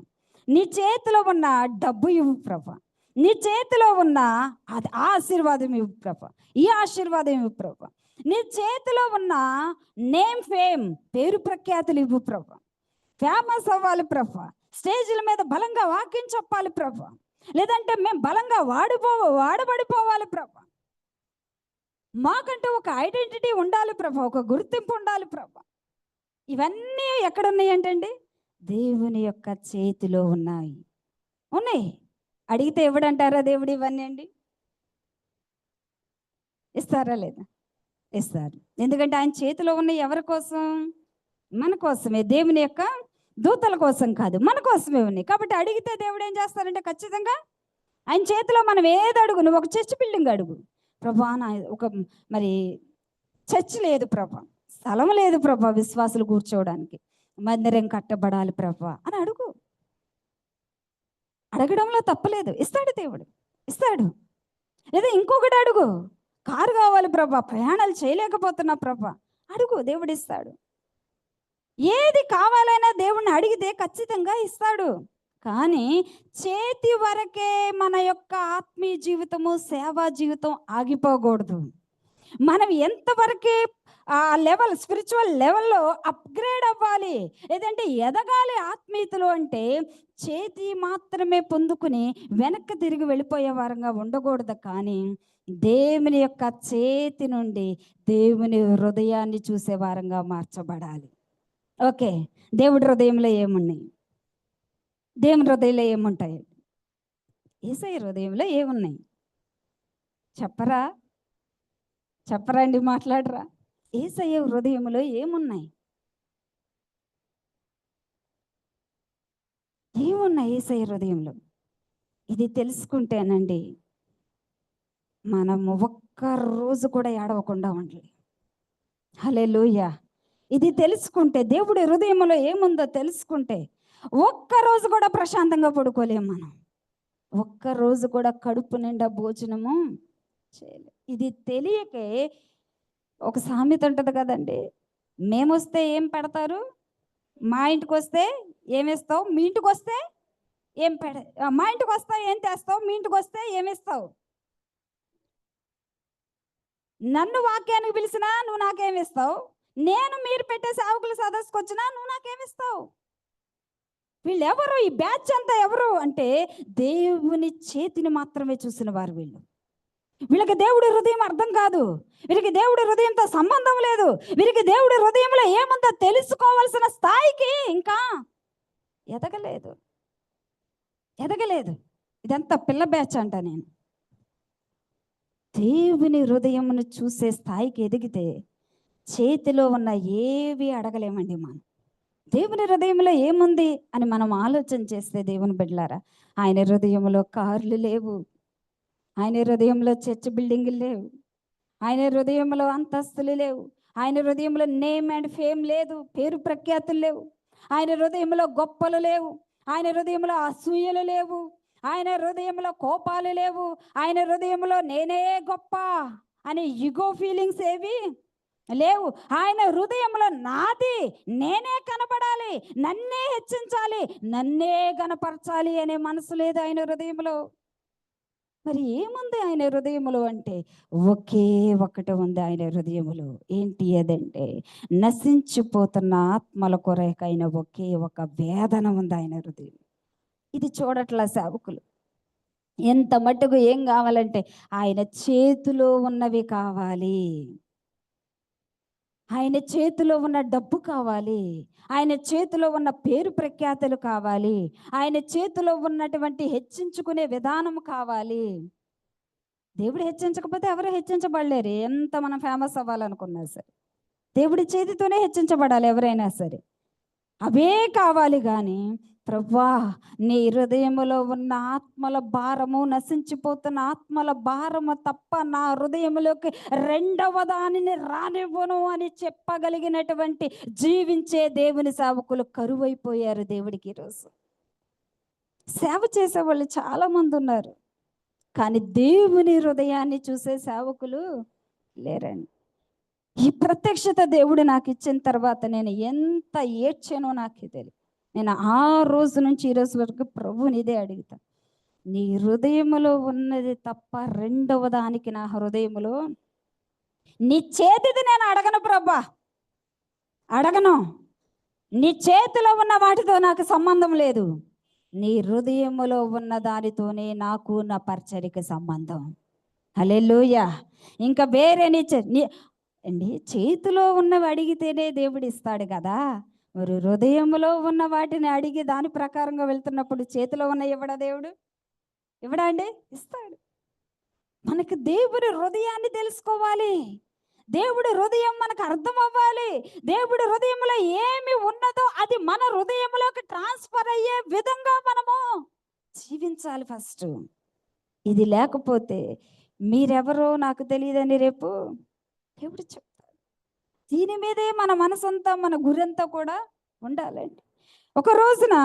నీ చేతిలో ఉన్న డబ్బు ఇవ్వు ప్రభా, నీ చేతిలో ఉన్న అది ఆశీర్వాదం ఇవ్వు ప్రభా, ఈ ఆశీర్వాదం ఇవ్వు ప్రభా, నీ చేతిలో ఉన్న నేమ్ ఫేమ్, పేరు ప్రఖ్యాతులు ఇవ్వు ప్రభా, ఫేమస్ అవ్వాలి ప్రభా, స్టేజ్ల మీద బలంగా వాక్యం చెప్పాలి ప్రభా, లేదంటే మేము బలంగా వాడబడిపోవాలి ప్రభా, మాకంటూ ఒక ఐడెంటిటీ ఉండాలి ప్రభా, ఒక గుర్తింపు ఉండాలి ప్రభా. ఇవన్నీ ఎక్కడున్నాయి అంటండి? దేవుని యొక్క చేతిలో ఉన్నాయి. అడిగితే ఎవడంటారా దేవుడు ఇవన్నీ అండి? ఇస్తారా లేదా? ఇస్తారు. ఎందుకంటే ఆయన చేతిలో ఉన్న ఎవరి కోసం? మన కోసమే. దేవుని యొక్క దూతల కోసం కాదు, మన కోసమే ఉన్నాయి. కాబట్టి అడిగితే దేవుడు ఏం చేస్తారంటే ఖచ్చితంగా ఆయన చేతిలో మనం ఏది అడుగు, నువ్వు ఒక చర్చ్ బిల్డింగ్ అడుగు, ప్రభా నా ఒక మరి చర్చ్ లేదు ప్రభా, స్థలం లేదు ప్రభా విశ్వాసులు కూర్చోవడానికి, మందిరం కట్టబడాలి ప్రభా అని అడుగు. అడగడంలో తప్పలేదు, ఇస్తాడు దేవుడు, ఇస్తాడు. లేదా ఇంకొకటి అడుగు, కారు కావాలి ప్రభా, ప్రయాణాలు చేయలేకపోతున్నా ప్రభా, అడుగు, దేవుడు ఇస్తాడు. ఏది కావాలైనా దేవుణ్ణి అడిగితే ఖచ్చితంగా ఇస్తాడు. కానీ చేతి వరకే మన యొక్క ఆత్మీయ జీవితము, సేవా జీవితం ఆగిపోకూడదు. మనం ఎంతవరకే ఆ లెవెల్, స్పిరిచువల్ లెవెల్లో అప్గ్రేడ్ అవ్వాలి, లేదంటే ఎదగాలి ఆత్మీయతలో అంటే చేతి మాత్రమే పొందుకుని వెనక్కి తిరిగి వెళ్ళిపోయే వారంగా ఉండకూడదు. కానీ దేవుని యొక్క చేతి నుండి దేవుని హృదయాన్ని చూసే వారంగా మార్చబడాలి. ఓకే, దేవుడి హృదయంలో ఏమున్నాయి? దేవుని హృదయంలో ఏముంటాయి? యేసయ్య హృదయంలో ఏమున్నాయి? చెప్పరా? చెప్పరండి, మాట్లాడరా? యేసయ్య హృదయంలో ఏమున్నాయి? ఏమున్నాయి యేసయ్య హృదయంలో? ఇది తెలుసుకుంటేనండి మనము ఒక్క రోజు కూడా ఏడవకుండా ఉండాలి. హల్లెలూయా. ఇది తెలుసుకుంటే, దేవుడి హృదయంలో ఏముందో తెలుసుకుంటే ఒక్కరోజు కూడా ప్రశాంతంగా పడుకోలేము మనం. ఒక్కరోజు కూడా కడుపు నిండా భోజనము చేయలేము. ఇది తెలియకే ఒక సామెత ఉంటుంది కదండి, మేమొస్తే ఏం పెడతారు, మా ఇంటికి వస్తే ఏమిస్తావు, మీ ఇంటికి వస్తే ఏం మా ఇంటికి వస్తావు ఏం తెస్తావు, మీ ఇంటికి వస్తే ఏమిస్తావు. నన్ను వాక్యానికి పిలిచినా నువ్వు నాకేమిస్తావు, నేను మీరు పెట్టే సేవకుల సదస్సుకు వచ్చినా నువ్వు నాకేమిస్తావు. వీళ్ళు ఎవరు? ఈ బ్యాచ్ అంతా ఎవరు అంటే దేవుని చేతిని మాత్రమే చూసిన వారు వీళ్ళు. వీళ్ళకి దేవుడి హృదయం అర్థం కాదు, వీరికి దేవుడి హృదయంతో సంబంధం లేదు, వీరికి దేవుడి హృదయంలో ఏముందో తెలుసుకోవాల్సిన స్థాయికి ఇంకా ఎదగలేదు. ఇదంతా పిల్ల బ్యాచ్ అంట. నేను దేవుని హృదయమును చూసే స్థాయికి ఎదిగితే చేతిలో ఉన్న ఏవి అడగలేమండి. మనం దేవుని హృదయంలో ఏముంది అని మనం ఆలోచన చేస్తే, దేవుని బిడ్డలారా, ఆయన హృదయంలో కార్లు లేవు, ఆయన హృదయంలో చర్చ్ బిల్డింగ్లు లేవు, ఆయన హృదయంలో అంతస్తులు లేవు, ఆయన హృదయంలో నేమ్ అండ్ ఫేమ్ లేదు, పేరు ప్రఖ్యాతులు లేవు, ఆయన హృదయంలో గొప్పలు లేవు, ఆయన హృదయంలో అసూయలు లేవు, ఆయన హృదయంలో కోపాలు లేవు, ఆయన హృదయంలో నేనే గొప్ప అనే ఇగో ఫీలింగ్స్ ఏవి లేవు. ఆయన హృదయంలో నాది, నేనే కనపడాలి, నన్నే హెచ్చించాలి, నన్నే గనపరచాలి అనే మనసు లేదు ఆయన హృదయంలో. మరి ఏముంది ఆయన హృదయములో అంటే ఒకే ఒకటి ఉంది ఆయన హృదయములో. ఏంటి అదంటే నశించిపోతున్న ఆత్మల కొరకైన ఒకే ఒక వేదన ఉంది ఆయన హృదయం. ఇది చూడట్లా సేవకులు. ఎంత మట్టుకు ఏం కావాలంటే ఆయన చేతిలో ఉన్నవి కావాలి, ఆయన చేతిలో ఉన్న డబ్బు కావాలి, ఆయన చేతిలో ఉన్న పేరు ప్రఖ్యాతులు కావాలి, ఆయన చేతిలో ఉన్నటువంటి హెచ్చించుకునే విధానం కావాలి. దేవుడు హెచ్చించకపోతే ఎవరు హెచ్చించబడలేరు. ఎంత మనం ఫేమస్ అవ్వాలనుకున్నా సరే దేవుడి చేతితోనే హెచ్చించబడాలి ఎవరైనా సరే. అవే కావాలి. కానీ ప్రభువా, నీ హృదయములో ఉన్న ఆత్మల భారము, నశించిపోతున్న ఆత్మల భారము తప్ప నా హృదయములోకి రెండవ దానిని రానివ్వను అని చెప్పగలిగినటువంటి జీవించే దేవుని సేవకులు కరువైపోయారు దేవుడికి. ఈరోజు సేవ చేసే వాళ్ళు చాలా మంది ఉన్నారు, కానీ దేవుని హృదయాన్ని చూసే సేవకులు లేరండి. ఈ ప్రత్యక్షత దేవుడు నాకు ఇచ్చిన తర్వాత నేను ఎంత ఏడ్చానో నాకే తెలియదు. నేను ఆ రోజు నుంచి ఈ రోజు వరకు ప్రభువుని ఇదే అడుగుతా, నీ హృదయములో ఉన్నది తప్ప రెండవ దానికి నా హృదయములో నీ చేతిది నేను అడగను ప్రభా, అడగను. నీ చేతిలో ఉన్న వాటితో నాకు సంబంధం లేదు, నీ హృదయములో ఉన్న దానితోనే నాకు నా పరిచర్యకి సంబంధం. హల్లెలూయా. ఇంకా వేరే అండి చేతిలో ఉన్నవి అడిగితేనే దేవుడు ఇస్తాడు కదా, మరి హృదయంలో ఉన్న వాటిని అడిగి దాని ప్రకారంగా వెళ్తున్నప్పుడు చేతిలో ఉన్న ఇవ్వడా దేవుడు? ఇవ్వడా అండి? ఇస్తాడు. మనకు దేవుని హృదయాన్ని తెలుసుకోవాలి, దేవుడి హృదయం మనకు అర్థం అవ్వాలి. దేవుడి హృదయంలో ఏమి ఉన్నదో అది మన హృదయంలోకి ట్రాన్స్ఫర్ అయ్యే విధంగా మనము జీవించాలి ఫస్ట్. ఇది లేకపోతే మీరెవరో నాకు తెలియదని రేపు దేవుడు చెప్తాడు. దీని మీదే మన మనసంతా, మన గురంతా కూడా ఉండాలండి. ఒక రోజున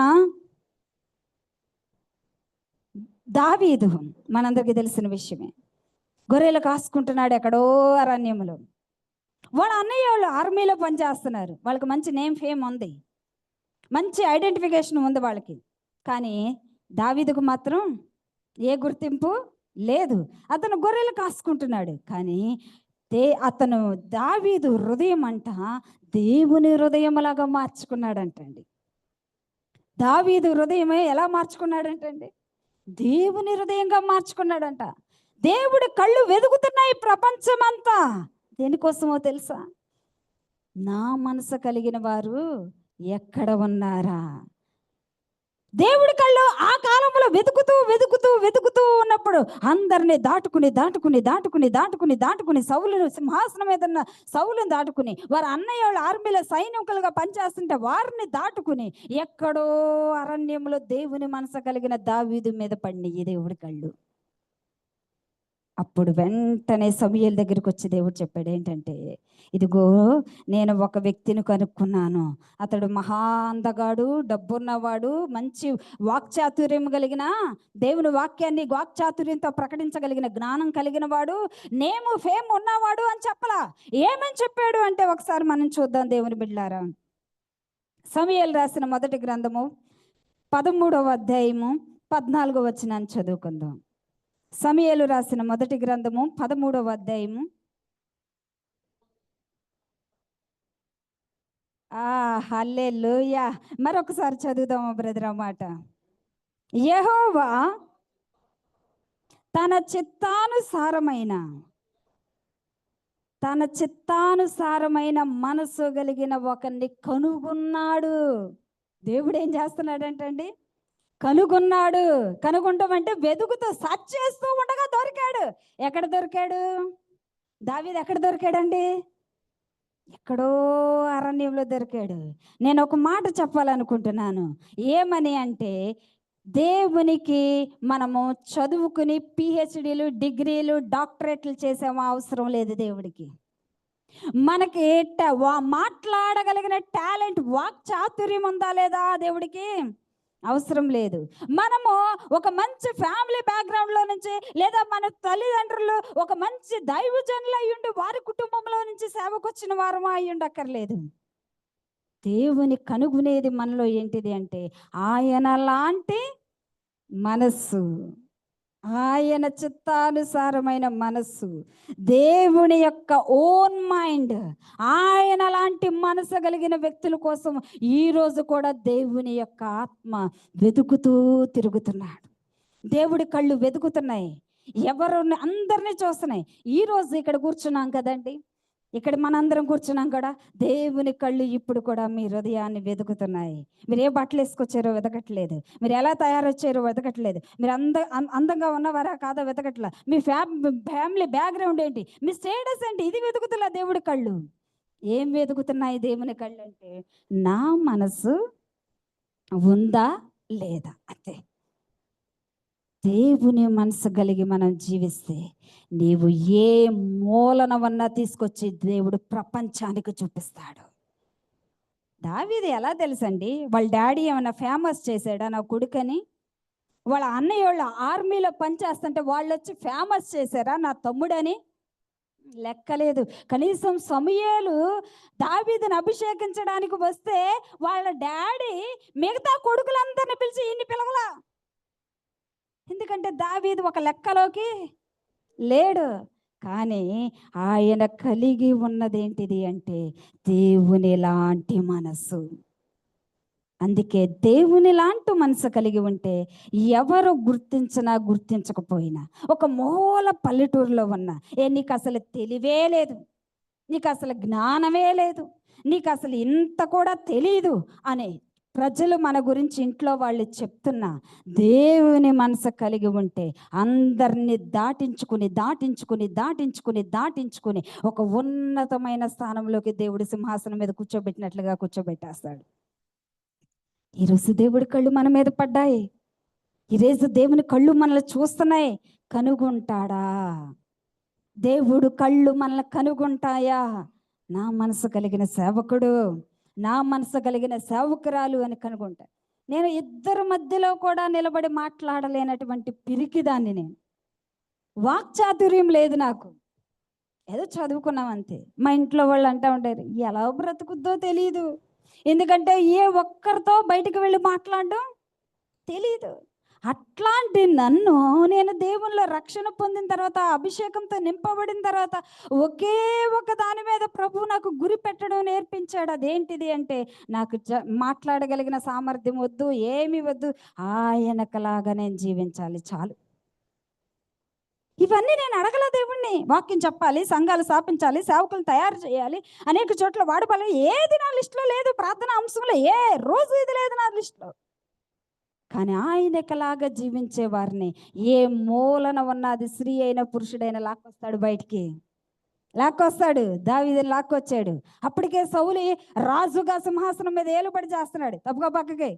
దావీదు మనందరికీ తెలిసిన విషయమే, గొర్రెలు కాసుకుంటున్నాడు ఎక్కడో అరణ్యములో. వాళ్ళ అన్నయ్య వాళ్ళు ఆర్మీలో పనిచేస్తున్నారు. వాళ్ళకి మంచి నేమ్ ఫేమ్ ఉంది, మంచి ఐడెంటిఫికేషన్ ఉంది వాళ్ళకి. కానీ దావీదుకు మాత్రం ఏ గుర్తింపు లేదు. అతను గొర్రెలు కాసుకుంటున్నాడు. కానీ అతను దావీదు హృదయం అంట దేవుని హృదయంలాగా మార్చుకున్నాడంటండి. దావీదు హృదయమే ఎలా మార్చుకున్నాడంటండి? దేవుని హృదయంగా మార్చుకున్నాడంట. దేవుడి కళ్ళు వెతుకుతున్నాయి ప్రపంచమంతా. దేనికోసమో తెలుసా? నా మనసు కలిగిన వారు ఎక్కడ ఉన్నారా? దేవుడి కళ్ళు ఆ కాలంలో వెతుకుతూ వెతుకుతూ వెతుకుతూ ఉన్నప్పుడు అందరినీ దాటుకుని సౌలును, సింహాసనం మీద ఉన్న సౌలుని దాటుకుని, వారి అన్నయ్య వాళ్ళు ఆర్మీలో సైనికులుగా పనిచేస్తుంటే వారిని దాటుకుని ఎక్కడో అరణ్యంలో దేవుని మనసు కలిగిన దావీదు మీద పడినాయి దేవుడి కళ్ళు. అప్పుడు వెంటనే సమూయేలు దగ్గరికి వచ్చి దేవుడు చెప్పాడు ఏంటంటే, ఇదిగో నేను ఒక వ్యక్తిని కనుక్కున్నాను. అతడు మహా అందగాడు, డబ్బున్నవాడు, మంచి వాక్చాతుర్యం కలిగిన, దేవుని వాక్యాన్ని వాక్చాతుర్యంతో ప్రకటించగలిగిన జ్ఞానం కలిగిన వాడు, నేము ఫేమ్ ఉన్నవాడు అని చెప్పలా. ఏమని చెప్పాడు అంటే ఒకసారి మనం చూద్దాం దేవుని బిడ్డలారా. సమూయేలు రాసిన మొదటి గ్రంథము 13వ అధ్యాయము 14వ వచనాన్ని చదువుకుందాం. సమూయేలు రాసిన మొదటి గ్రంథము 13వ అధ్యాయము. హల్లెలూయా. మరొకసారి చదువుదాము బ్రదర్ ఆ మాట. యెహోవా తన చిత్తానుసారమైన మనసు కలిగిన ఒకరిని కనుగొన్నాడు. దేవుడు ఏం చేస్తున్నాడంటండి? కనుగొన్నాడు. కనుగొంటాం అంటే వెతుకుతూ సర్చ్ చేస్తూ ఉండగా దొరికాడు. ఎక్కడ దొరికాడు? దావీదు ఎక్కడ దొరికాడండి? ఎక్కడో అరణ్యంలో దొరికాడు. నేను ఒక మాట చెప్పాలనుకుంటున్నాను. ఏమని అంటే, దేవునికి మనము చదువుకుని పిహెచ్డీలు, డిగ్రీలు, డాక్టరేట్లు చేసామో అవసరం లేదు. దేవుడికి మనకి మాట్లాడగలిగిన టాలెంట్, వాక్ చాతుర్యం ఉందా లేదా? దేవుడికి అవసరం లేదు. మనము ఒక మంచి ఫ్యామిలీ బ్యాక్గ్రౌండ్లో నుంచి, లేదా మన తల్లిదండ్రులు ఒక మంచి దైవజనులు అయ్యుండి వారి కుటుంబంలో నుంచి సేవకు వచ్చిన వారమా అయ్యుండక్కర్లేదు. దేవుని కనుగొనేది మనలో ఏంటిది అంటే ఆయన లాంటి మనస్సు, ఆయన చిత్తానుసారమైన మనస్సు, దేవుని యొక్క ఓన్ మైండ్. ఆయన లాంటి మనసు కలిగిన వ్యక్తుల కోసం ఈరోజు కూడా దేవుని యొక్క ఆత్మ వెతుకుతూ తిరుగుతున్నాడు. దేవుడి కళ్ళు వెతుకుతున్నాయి, ఎవరు అందరినీ చూస్తున్నాయి. ఈరోజు ఇక్కడ కూర్చున్నాం కదండి, ఇక్కడ మనందరం కూర్చున్నాం కూడా, దేవుని కళ్ళు ఇప్పుడు కూడా మీ హృదయాన్ని వెతుకుతున్నాయి. మీరు ఏ బట్టలు వేసుకొచ్చారో వెతకట్లేదు, మీరు ఎలా తయారొచ్చారో వెతకట్లేదు, మీరు అందంగా ఉన్నవారా కాదా వెతకట్లా, మీ ఫ్యామిలీ బ్యాక్గ్రౌండ్ ఏంటి, మీ స్టేటస్ ఏంటి, ఇది వెతుకుతున్నా దేవుడి కళ్ళు. ఏం వెతుకుతున్నాయి దేవుని కళ్ళు అంటే నా మనసు ఉందా లేదా అంతే. దేవుని మనసు కలిగి మనం జీవిస్తే నీవు ఏ మూలన ఉన్నా తీసుకొచ్చి దేవుడు ప్రపంచానికి చూపిస్తాడు. దావీదు ఎలా తెలుసండి? వాళ్ళ డాడీ ఏమైనా ఫేమస్ చేశాడా నా కొడుకని? వాళ్ళ అన్నయ్య వాళ్ళ ఆర్మీలో పనిచేస్తుంటే వాళ్ళు వచ్చి ఫేమస్ చేశారా నా తమ్ముడని? లెక్కలేదు. కనీసం సమూయేలు దావీదుని అభిషేకించడానికి వస్తే వాళ్ళ డాడీ మిగతా కొడుకులందరిని పిలిచి ఇన్ని పిలవలా. ఎందుకంటే దావీదు ఒక లెక్కలోకి లేడు. కానీ ఆయన కలిగి ఉన్నదేంటిది అంటే దేవుని లాంటి మనసు. అందుకే దేవుని లాంటి మనసు కలిగి ఉంటే ఎవరు గుర్తించినా గుర్తించకపోయినా, ఒక మూల పల్లెటూరులో ఉన్నా, నీకు అసలు తెలివే లేదు, నీకు అసలు జ్ఞానమే లేదు, నీకు అసలు ఇంత కూడా తెలీదు అనే ప్రజలు మన గురించి ఇంట్లో వాళ్ళు చెప్తున్నా దేవుని మనసు కలిగి ఉంటే అందరినీ దాటించుకుని ఒక ఉన్నతమైన స్థానంలోకి దేవుడి సింహాసనం మీద కూర్చోబెట్టినట్లుగా కూర్చోబెట్టేస్తాడు. ఈరోజు దేవుడి కళ్ళు మన మీద పడ్డాయి. ఈరోజు దేవుని కళ్ళు మనల్ని చూస్తున్నాయి. కనుగొంటాడా? దేవుడు కళ్ళు మనల్ని కనుగొంటాయా? నా మనసు కలిగిన సేవకుడు, నా మనసు కలిగిన సేవకురాలు అని కనుగొంటా. నేను ఇద్దరి మధ్యలో కూడా నిలబడి మాట్లాడలేనటువంటి పిరికిదాన్ని. నేను వాక్చాతుర్యం లేదు నాకు. ఏదో చదువుకున్నాం అంతే. మా ఇంట్లో వాళ్ళు అంటూ ఉంటారు, ఎలా బ్రతుకుద్దో తెలియదు. ఎందుకంటే ఏ ఒక్కరితో బయటకు వెళ్ళి మాట్లాడడం తెలీదు. అట్లాంటి నన్ను నేను దేవుళ్ళ రక్షణ పొందిన తర్వాత, అభిషేకంతో నింపబడిన తర్వాత ఒకే ఒక దాని మీద ప్రభు నాకు గురి పెట్టడం నేర్పించాడు. అదేంటిది అంటే, నాకు మాట్లాడగలిగిన సామర్థ్యం వద్దు, ఏమి వద్దు, ఆయనకలాగా నేను జీవించాలి చాలు. ఇవన్నీ నేను అడగల దేవుణ్ణి. వాక్యం చెప్పాలి, సంఘాలు స్థాపించాలి, సేవకులు తయారు చేయాలి, అనేక చోట్ల వాడపాలి, ఏది నా లిస్టులో లేదు. ప్రార్థన అంశంలో ఏ రోజు ఇది లేదు నా లిస్టులో. కానీ ఆయనకలాగా జీవించే వారిని ఏ మూలన ఉన్నది స్త్రీ అయిన పురుషుడైన లాక్కొస్తాడు, బయటికి లాక్కొస్తాడు. దావీదుని లాక్కొచ్చాడు. అప్పటికే సౌలు రాజుగా సింహాసనం మీద ఏలుబడి చేస్తున్నాడు. తప్పుగా పక్కకి.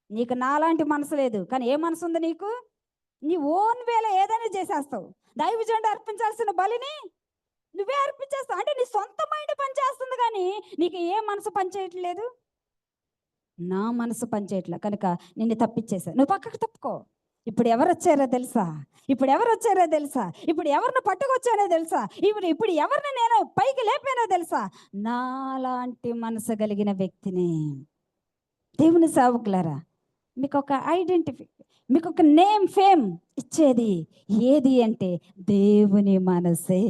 నీకు నాలాంటి మనసు లేదు, కానీ ఏ మనసు ఉంది నీకు? నీ ఓన్ వేళ ఏదైనా చేసేస్తావు. దైవజనుడు అర్పించాల్సిన బలిని నువ్వే అర్పించేస్తావు. అంటే నీ సొంత మైండ్ పనిచేస్తుంది, కానీ నీకు ఏ మనసు పనిచేయట్లేదు. నా మనసు పనిచేయట్లే కనుక నిన్ను తప్పించేసా. నువ్వు పక్కకు తప్పుకో. ఇప్పుడు ఎవరు వచ్చారో తెలుసా? ఇప్పుడు ఎవరిని పట్టుకొచ్చానో తెలుసా? ఇప్పుడు ఎవరిని నేను పైకి లేపానో తెలుసా? నాలాంటి మనసు కలిగిన వ్యక్తిని. దేవుని సేవకులారా, మీకు ఒక ఐడెంటిఫై, మీకు ఒక నేమ్, ఫేమ్ ఇచ్చేది ఏది అంటే దేవుని మనసే.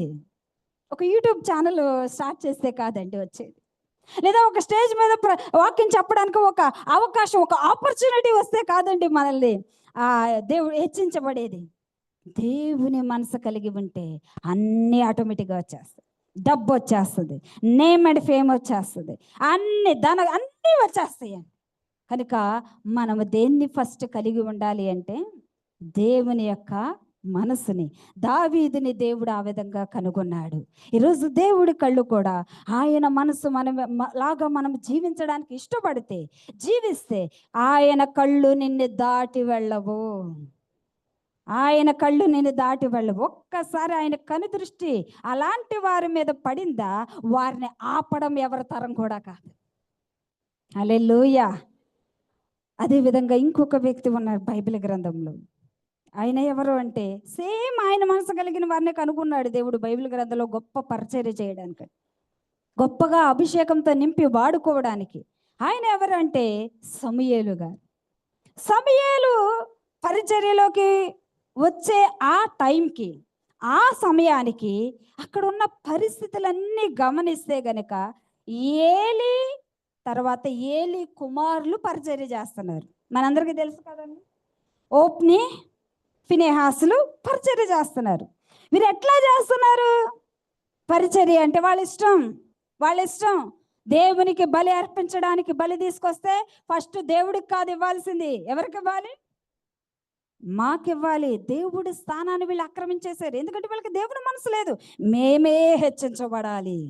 ఒక యూట్యూబ్ ఛానల్ స్టార్ట్ చేస్తే కాదండి వచ్చేది, లేదా ఒక స్టేజ్ మీద వాక్యం చెప్పడానికి ఒక అవకాశం, ఒక ఆపర్చునిటీ వస్తే కాదండి మనల్ని దేవుడు హెచ్చించబడేది. దేవుని మనసు కలిగి ఉంటే అన్నీ ఆటోమేటిక్గా వచ్చేస్తాయి. డబ్బు వచ్చేస్తుంది, నేమ్ అండ్ ఫేమ్ వచ్చేస్తుంది, అన్నీ వచ్చేస్తాయి. కనుక మనము దేన్ని ఫస్ట్ కలిగి ఉండాలి అంటే దేవుని యొక్క మనసుని. దావీదుని దేవుడు ఆ విధంగా కనుగొన్నాడు. ఈరోజు దేవుడి కళ్ళు కూడా ఆయన మనసు మనం జీవించడానికి ఇష్టపడితే, జీవిస్తే ఆయన కళ్ళు నిన్ను దాటి వెళ్ళవు. ఒక్కసారి ఆయన కనుదృష్టి అలాంటి వారి మీద పడిందా, వారిని ఆపడం ఎవరి తరం కూడా కాదు. హల్లెలూయా. అదేవిధంగా ఇంకొక వ్యక్తి ఉన్నాడు బైబిల్ గ్రంథంలో. ఆయన ఎవరు అంటే, సేమ్ ఆయన మనసు కలిగిన వారిని కనుగొన్నాడు దేవుడు బైబిల్ గ్రంథంలో గొప్ప పరిచర్య చేయడానికి, గొప్పగా అభిషేకంతో నింపి వాడుకోవడానికి. ఆయన ఎవరు అంటే సమూయేలు గారు. సమూయేలు పరిచర్యలోకి వచ్చే ఆ టైంకి, ఆ సమయానికి అక్కడ ఉన్న పరిస్థితులన్నీ గమనిస్తే గనక ఏలి తర్వాత ఏలి కుమారులు పరిచర్య చేస్తున్నారు. మనందరికీ తెలుసు కదండి. ఓప్ని, ఫినెహాసులు పరిచర్య చేస్తున్నారు. వీరు ఎట్లా చేస్తున్నారు పరిచర్య అంటే? వాళ్ళ ఇష్టం. దేవునికి బలి అర్పించడానికి బలి తీసుకొస్తే ఫస్ట్ దేవుడికి కాదు ఇవ్వాల్సింది. ఎవరికి ఇవ్వాలి? మాకివ్వాలి. దేవుడి స్థానాన్ని వీళ్ళు ఆక్రమించేశారు. ఎందుకంటే వీళ్ళకి దేవుడి మనసు లేదు. మేమే హెచ్చించబడాలి,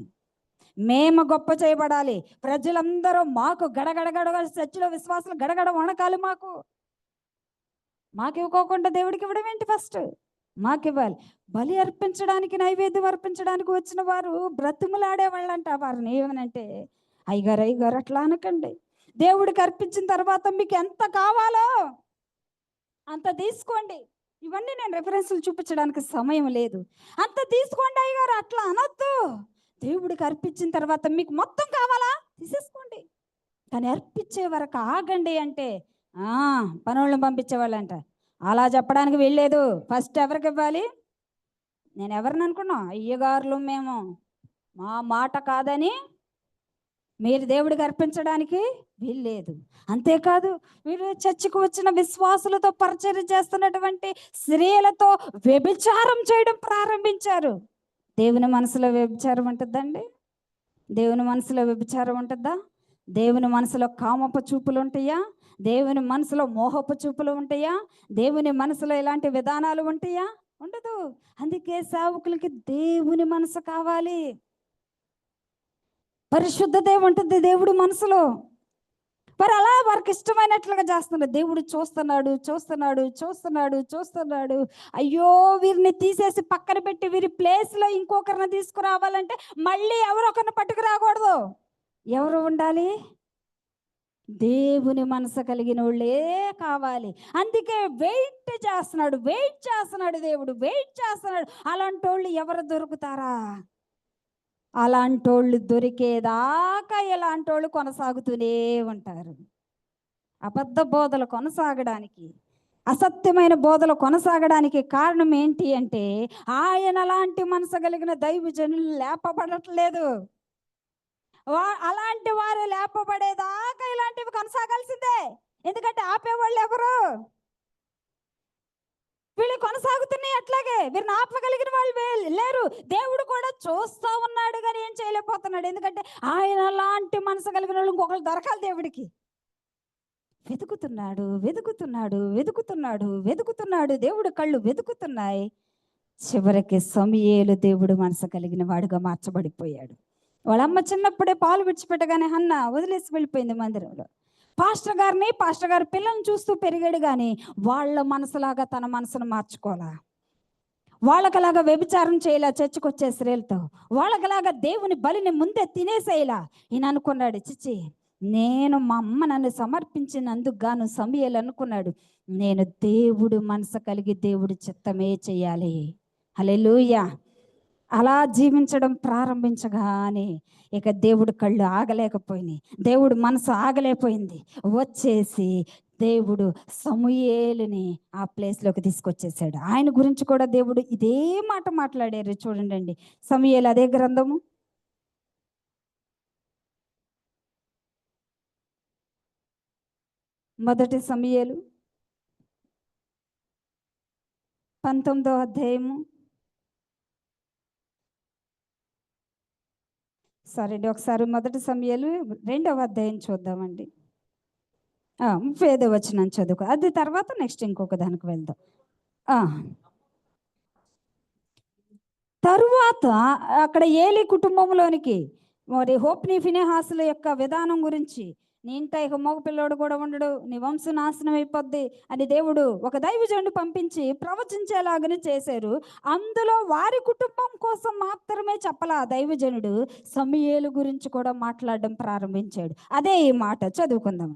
మేము గొప్ప చేయబడాలి, ప్రజలందరూ మాకు గడగడ చర్చిలో విశ్వాసాలు గడగడ వణకాలి. మాకు ఇవ్వకోకుండా దేవుడికి ఇవ్వడం ఏంటి? ఫస్ట్ మాకివ్వాలి. బలి అర్పించడానికి, నైవేద్యం అర్పించడానికి వచ్చిన వారు బ్రతుములాడేవాళ్ళంట. వారిని ఏమనంటే, అయ్యగారు అట్లా అనకండి, దేవుడికి అర్పించిన తర్వాత మీకు ఎంత కావాలో అంత తీసుకోండి. ఇవన్నీ నేను రెఫరెన్స్లు చూపించడానికి సమయం లేదు. అంత తీసుకోండి అయ్యగారు, అట్లా అనొద్దు. దేవుడికి అర్పించిన తర్వాత మీకు మొత్తం కావాలా తీసేసుకోండి, కానీ అర్పించే వరకు ఆగండి అంటే పనులను పంపించేవాళ్ళంట. అలా చెప్పడానికి వెళ్ళలేదు. ఫస్ట్ ఎవరికి ఇవ్వాలి? నేను ఎవరిని అనుకున్నా? అయ్యగారులు మేము, మా మాట కాదని మీరు దేవుడికి అర్పించడానికి వీల్లేదు. అంతేకాదు, వీరు చర్చికి వచ్చిన విశ్వాసులతో పరిచర్య చేస్తున్నటువంటి స్త్రీలతో వ్యభిచారం చేయడం ప్రారంభించారు. దేవుని మనసులో వ్యభిచారం ఉంటుందండి? దేవుని మనసులో వ్యభిచారం ఉంటుందా? దేవుని మనసులో కామపు చూపులు ఉంటాయా? దేవుని మనసులో మోహపు చూపులు ఉంటాయా? దేవుని మనసులో ఇలాంటి విధానాలు ఉంటాయా? ఉండదు. అందుకే సేవకులకి దేవుని మనసు కావాలి. పరిశుద్ధత ఉంటుంది దేవుడు మనసులో. మరి అలా వారికి ఇష్టమైనట్లుగా చేస్తున్నారు. దేవుడు చూస్తున్నాడు, చూస్తున్నాడు, చూస్తున్నాడు, చూస్తున్నాడు. అయ్యో, వీరిని తీసేసి పక్కన పెట్టి వీరి ప్లేస్లో ఇంకొకరిని తీసుకురావాలంటే మళ్ళీ ఎవరొకరిని పట్టుకురాకూడదు. ఎవరు ఉండాలి? దేవుని మనసు కలిగిన వాళ్ళే కావాలి. అందుకే వెయిట్ చేస్తున్నాడు దేవుడు, వెయిట్ చేస్తున్నాడు. అలాంటి వాళ్ళు ఎవరు దొరుకుతారా? అలాంటోళ్ళు దొరికేదాకా ఇలాంటోళ్ళు కొనసాగుతూనే ఉంటారు. అబద్ధ బోధలు కొనసాగడానికి, అసత్యమైన బోధలు కొనసాగడానికి కారణం ఏంటి అంటే ఆయన లాంటి మనసు కలిగిన దైవజనులు లేపబడట్లేదు. అలాంటి వారు లేపబడేదాకా ఇలాంటివి కొనసాగాల్సిందే. ఎందుకంటే ఆపేవాళ్ళు ఎవరు? వీళ్ళు కొనసాగుతున్నాయి అట్లాగే. వీరిని ఆపగలిగిన వాళ్ళు లేరు. దేవుడు కూడా చూస్తూ ఉన్నాడు కానీ ఏం చేయలేకపోతున్నాడు. ఎందుకంటే ఆయన లాంటి మనసు కలిగిన వాళ్ళు ఇంకొకరు దొరకాలి దేవుడికి. వెతుకుతున్నాడు, వెతుకుతున్నాడు, వెతుకుతున్నాడు, వెతుకుతున్నాడు. దేవుడు కళ్ళు వెతుకుతున్నాయి. చివరికి సమూయేలు దేవుడు మనసు కలిగిన వాడుగా మార్చబడిపోయాడు. వాళ్ళమ్మ చిన్నప్పుడే పాలు విడిచిపెట్టగానే హన్న వదిలేసి వెళ్ళిపోయింది మందిరంలో. పాస్టర్ గారి పిల్లల్ని చూస్తూ పెరిగాడు కానీ వాళ్ళ మనసులాగా తన మనసును మార్చుకోవాలా. వాళ్ళకలాగా వ్యభిచారం చేయలా చర్చికి వచ్చే స్త్రీలతో. వాళ్ళకలాగా దేవుని బలిని ముందే తినేసేయలా. ఈయన అనుకున్నాడు, చిచ్చి నేను మా అమ్మ నన్ను సమర్పించినందుకు గాను సమూయేలు అనుకున్నాడు, నేను దేవుడు మనసు కలిగి దేవుడి చిత్తమే చెయ్యాలి. హల్లెలూయా. అలా జీవించడం ప్రారంభించగానే ఇక దేవుడు కళ్ళు ఆగలేకపోయినాయి, దేవుడు మనసు ఆగలేకపోయింది. వచ్చేసి దేవుడు సమూయేలుని ఆ ప్లేస్లోకి తీసుకొచ్చేసాడు. ఆయన గురించి కూడా దేవుడు ఇదే మాట మాట్లాడారు. చూడండి సమూయేలు అదే గ్రంథము మొదటి సమూయేలు 19వ అధ్యాయము. సరే అండి, ఒకసారి మొదటి సమూయేలు 2వ అధ్యాయం చూద్దామండి. 35వ వచనం చదువుకో. అది తర్వాత నెక్స్ట్ ఇంకొక దానికి వెళ్దాం. తరువాత అక్కడ ఏలి కుటుంబంలోనికి మరి హోప్ని ఫినెహాసుల యొక్క విధానం గురించి, నీ ఇంట ఇక మగపిల్లోడు కూడా ఉండడు, నీ వంశం నాశనం అయిపోద్ది అని దేవుడు ఒక దైవజనుడు పంపించి ప్రవచించేలాగానే చేశారు. అందులో వారి కుటుంబం కోసం మాత్రమే చెప్పలా దైవజనుడు, సమూయేలు గురించి కూడా మాట్లాడడం ప్రారంభించాడు. అదే ఈ మాట చదువుదాం.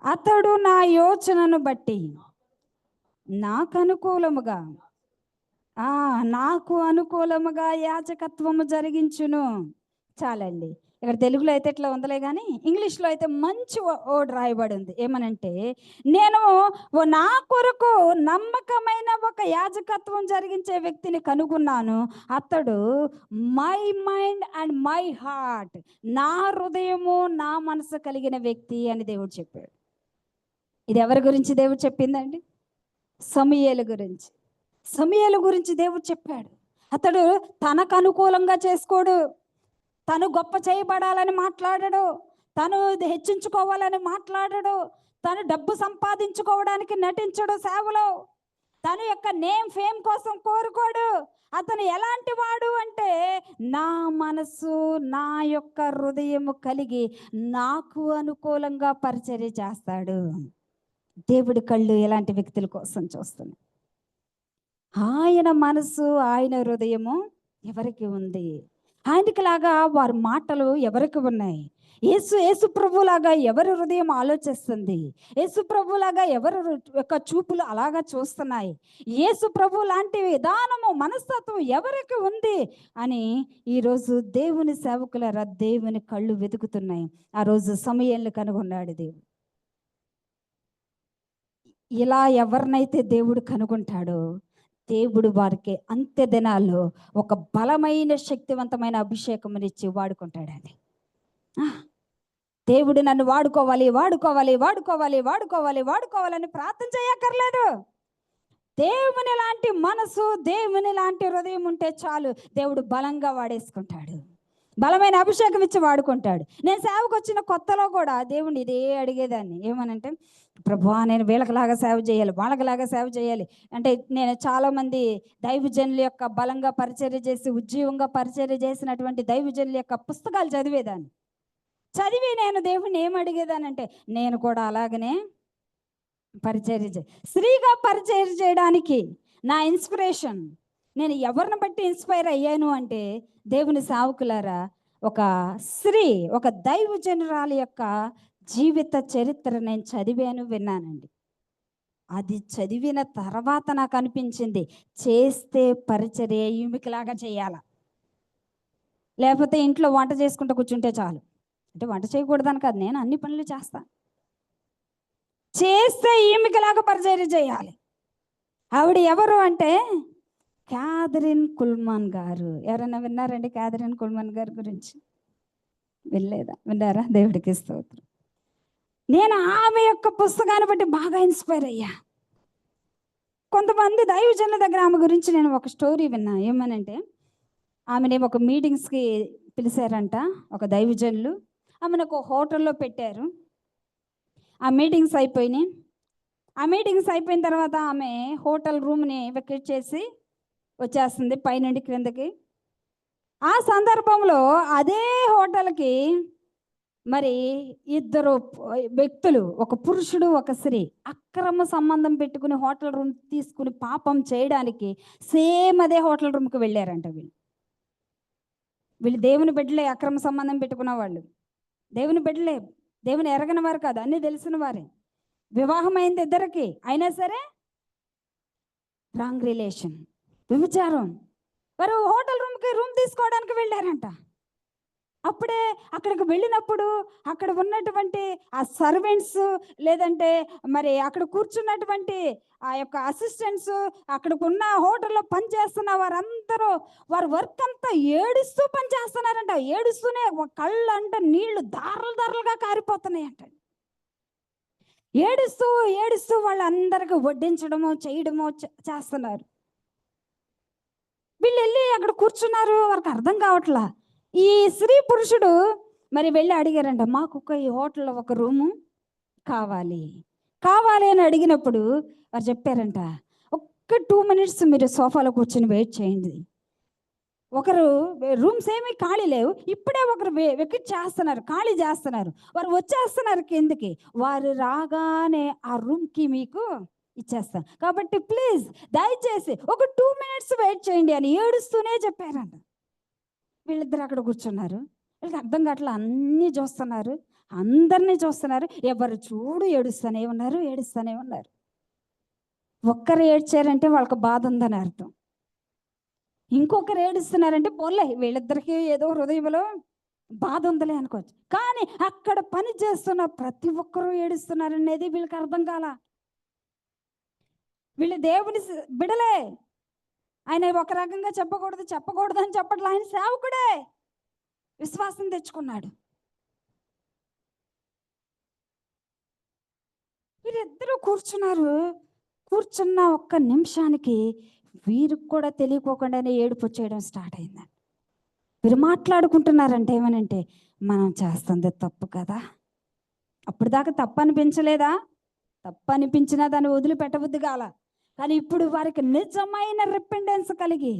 అతడు నా యోచనను బట్టి నాకు అనుకూలముగా యాజకత్వము జరిగించును. చాలండి. ఇక్కడ తెలుగులో అయితే ఇట్లా ఉందలే కానీ ఇంగ్లీష్లో అయితే మంచి వర్డ్ రాయబడి ఉంది. ఏమనంటే, నేను నా కొరకు నమ్మకమైన ఒక యాజకత్వం జరిగించే వ్యక్తిని కనుగొన్నాను. అతడు my mind and my heart, నా హృదయము నా మనసు కలిగిన వ్యక్తి అని దేవుడు చెప్పాడు. ఇది ఎవరి గురించి దేవుడు చెప్పిందండి? సమూయేలు గురించి దేవుడు చెప్పాడు. అతడు తనకు అనుకూలంగా చేసుకోడు, తను గొప్ప చేయబడాలని మాట్లాడడు, తను హెచ్చించుకోవాలని మాట్లాడడు, తను డబ్బు సంపాదించుకోవడానికి నటించడు సేవలో, తన యొక్క నేమ్ ఫేమ్ కోసం కోరుకోడు. అతను ఎలాంటి వాడు అంటే, నా మనసు నా యొక్క హృదయము కలిగి నాకు అనుకూలంగా పరిచర్య చేస్తాడు. దేవుడి కళ్ళు ఎలాంటి వ్యక్తుల కోసం చూస్తున్నాయి? ఆయన మనసు ఆయన హృదయము ఎవరికి ఉంది? ఆయనకి లాగా వారి మాటలు ఎవరికి ఉన్నాయి? యేసు ప్రభులాగా ఎవరి హృదయం ఆలోచిస్తుంది? యేసు ప్రభులాగా ఎవరి యొక్క చూపులు అలాగా చూస్తున్నాయి? యేసు ప్రభు లాంటి విధానము మనస్తత్వం ఎవరికి ఉంది అని ఈరోజు దేవుని సేవకులారా దేవుని కళ్ళు వెతుకుతున్నాయి. ఆ రోజు సమూయేలుని కనుగొన్నాడు దేవుడు. ఇలా ఎవరినైతే దేవుడు కనుగొంటాడో దేవుడు వారికి అంత్య దినాల్లో ఒక బలమైన శక్తివంతమైన అభిషేకమునిచ్చి వాడుకుంటాడండి. దేవుడు నన్ను వాడుకోవాలి వాడుకోవాలని ప్రార్థన చేయక్కర్లేదు. దేవుని లాంటి మనసు, దేవుని లాంటి హృదయం ఉంటే చాలు, దేవుడు బలంగా వాడేసుకుంటాడు. బలమైన అభిషేకం ఇచ్చి వాడుకుంటాడు. నేను సేవకు వచ్చిన కొత్తలో కూడా దేవుణ్ణి ఇదే అడిగేదాన్ని. ఏమనంటే, ప్రభువా నేను వీళ్ళకిలాగా సేవ చేయాలి, వాళ్ళకిలాగా సేవ చేయాలి. అంటే నేను చాలామంది దైవజనుల యొక్క బలంగా పరిచర్య చేసి ఉజ్జీవంగా పరిచర్య చేసినటువంటి దైవజనుల యొక్క పుస్తకాలు చదివేదాన్ని. చదివి నేను దేవుణ్ణి ఏం అడిగేదానంటే, నేను కూడా అలాగనే స్త్రీగా పరిచర్య చేయడానికి నా ఇన్స్పిరేషన్, నేను ఎవరిని బట్టి ఇన్స్పైర్ అయ్యాను అంటే, దేవుని సావుకులారా, ఒక స్త్రీ, ఒక దైవజనురాలి యొక్క జీవిత చరిత్ర నేను చదివాను, విన్నానండి. అది చదివిన తర్వాత నాకు అనిపించింది, చేస్తే పరిచర్య ఈమెకిలాగా చేయాల, లేకపోతే ఇంట్లో వంట చేసుకుంటూ కూర్చుంటే చాలు. అంటే వంట చేయకూడదని కాదు, నేను అన్ని పనులు చేస్తాను. చేస్తే ఈమెకిలాగా పరిచర్య చేయాలి. ఆవిడ ఎవరు అంటే క్యాథరిన్ కుల్మాన్ గారు. ఎవరైనా విన్నారండి క్యాథరిన్ కుల్మాన్ గారి గురించి? విన్నారా? దేవుడికి స్తోత్రం. నేను ఆమె యొక్క పుస్తకాన్ని బట్టి బాగా ఇన్స్పైర్ అయ్యా. కొంతమంది దైవజనుల దగ్గర ఆమె గురించి నేను ఒక స్టోరీ విన్నా. ఏమనంటే, ఆమెని ఒక మీటింగ్స్కి పిలిచారంట ఒక దైవజనులు. ఆమెను ఒక హోటల్లో పెట్టారు. ఆ మీటింగ్స్ అయిపోయినాయి. ఆ మీటింగ్స్ అయిపోయిన తర్వాత ఆమె హోటల్ రూమ్ని వెకేట్ చేసి వచ్చేస్తుంది పైనుండి క్రిందకి. ఆ సందర్భంలో అదే హోటల్కి మరి ఇద్దరు వ్యక్తులు, ఒక పురుషుడు ఒక స్త్రీ, అక్రమ సంబంధం పెట్టుకుని హోటల్ రూమ్ తీసుకుని పాపం చేయడానికి సేమ్ అదే హోటల్ రూమ్కి వెళ్ళారంట. వీళ్ళు దేవుని బిడ్డలే, అక్రమ సంబంధం పెట్టుకున్న వాళ్ళు దేవుని బిడ్డలే, దేవుని ఎరగని వారు కాదు, అన్నీ తెలిసిన వారే. వివాహం అయింది ఇద్దరికి, అయినా సరే రాంగ్ రిలేషన్, విచారం. వారు హోటల్ రూమ్ తీసుకోవడానికి వెళ్ళారంట. అప్పుడే అక్కడికి వెళ్ళినప్పుడు అక్కడ ఉన్నటువంటి ఆ సర్వెంట్స్, లేదంటే మరి అక్కడ కూర్చున్నటువంటి ఆ యొక్క అసిస్టెంట్స్, అక్కడికి ఉన్న హోటల్లో పనిచేస్తున్న వారందరూ వారి వర్క్ అంతా ఏడుస్తూ పనిచేస్తున్నారంట. ఏడుస్తూనే కళ్ళు అంటే నీళ్లు దారలుగా కారిపోతున్నాయి అంట. ఏడుస్తూ ఏడుస్తూ వాళ్ళందరికీ వడ్డించడము చేయడము చేస్తున్నారు. వీళ్ళు వెళ్ళి అక్కడ కూర్చున్నారు, వారికి అర్థం కావట్లా. ఈ స్త్రీ పురుషుడు మరి వెళ్ళి అడిగారంట, మాకు ఈ హోటల్లో ఒక రూము కావాలి అని అడిగినప్పుడు వారు చెప్పారంట, ఒక్క 2 minutes మీరు సోఫాలో కూర్చొని వెయిట్ చేయండి. ఒకరు రూమ్స్ ఏమీ ఖాళీ లేవు, ఇప్పుడే ఒకరు వెకెట్ చేస్తున్నారు, ఖాళీ చేస్తున్నారు. వారు వచ్చేస్తున్నారు కిందకి. వారు రాగానే ఆ రూమ్కి మీకు ఇచ్చేస్తాను, కాబట్టి ప్లీజ్ దయచేసి ఒక 2 minutes వెయిట్ చేయండి అని ఏడుస్తూనే చెప్పారంట. వీళ్ళిద్దరు అక్కడ కూర్చున్నారు. వీళ్ళకి అర్థం కావట్లా, అన్నీ చూస్తున్నారు, అందరినీ చూస్తున్నారు. ఎవరు చూడు ఏడుస్తూనే ఉన్నారు. ఒక్కరు ఏడ్చారంటే వాళ్ళకి బాధ ఉందని అర్థం. ఇంకొకరు ఏడుస్తున్నారంటే పోలే, వీళ్ళిద్దరికి ఏదో హృదయంలో బాధ ఉందిలే అనుకోవచ్చు. కానీ అక్కడ పని చేస్తున్న ప్రతి ఒక్కరూ ఏడుస్తున్నారనేది వీళ్ళకి అర్థం కాల. వీళ్ళు దేవుని బిడలే. ఆయన ఒక రకంగా చెప్పకూడదు అని చెప్పట్లా, ఆయన సేవకుడే, విశ్వాసం తెచ్చుకున్నాడు. వీరిద్దరూ కూర్చున్న ఒక్క నిమిషానికి వీరికి కూడా తెలియకోకుండానే ఏడుపు వచ్చేయడం స్టార్ట్ అయిందండి. వీరు మాట్లాడుకుంటున్నారంటే ఏమనంటే, మనం చేస్తుంది తప్పు కదా. అప్పుడు దాకా తప్పు అనిపించలేదా? తప్పు అనిపించినా దాన్ని వదిలిపెట్టబుద్ధి కాల. కానీ ఇప్పుడు వారికి నిజమైన రిపెండెన్స్ కలిగి,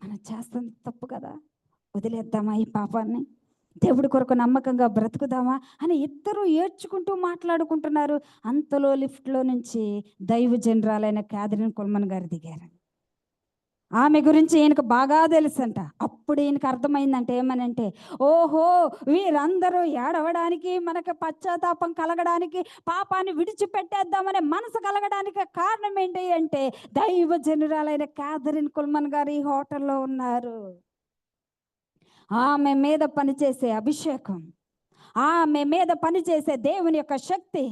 మనం చేస్తుంది తప్పు కదా, వదిలేద్దామా ఈ పాపాన్ని, దేవుడి కొరకు నమ్మకంగా బ్రతుకుదామా అని ఇద్దరు ఏడ్చుకుంటూ మాట్లాడుకుంటున్నారు. అంతలో లిఫ్ట్లో నుంచి దైవజనురాలైన క్యాథరిన్ కుల్మన్ గారు దిగారు. ఆమె గురించి ఈయనకు బాగా తెలుసంట. అప్పుడు ఈయనకు అర్థమైందంటే ఏమనంటే, ఓహో, వీరందరూ ఏడవడానికి, మనకు పశ్చాత్తాపం కలగడానికి, పాపాన్ని విడిచిపెట్టేద్దామనే మనసు కలగడానికి కారణం ఏంటి అంటే, దైవజనురాలైన క్యాథరిన్ కుల్మన్ గారు ఈ హోటల్లో ఉన్నారు. ఆమె మీద పనిచేసే అభిషేకం, ఆమె మీద పనిచేసే దేవుని యొక్క శక్తి,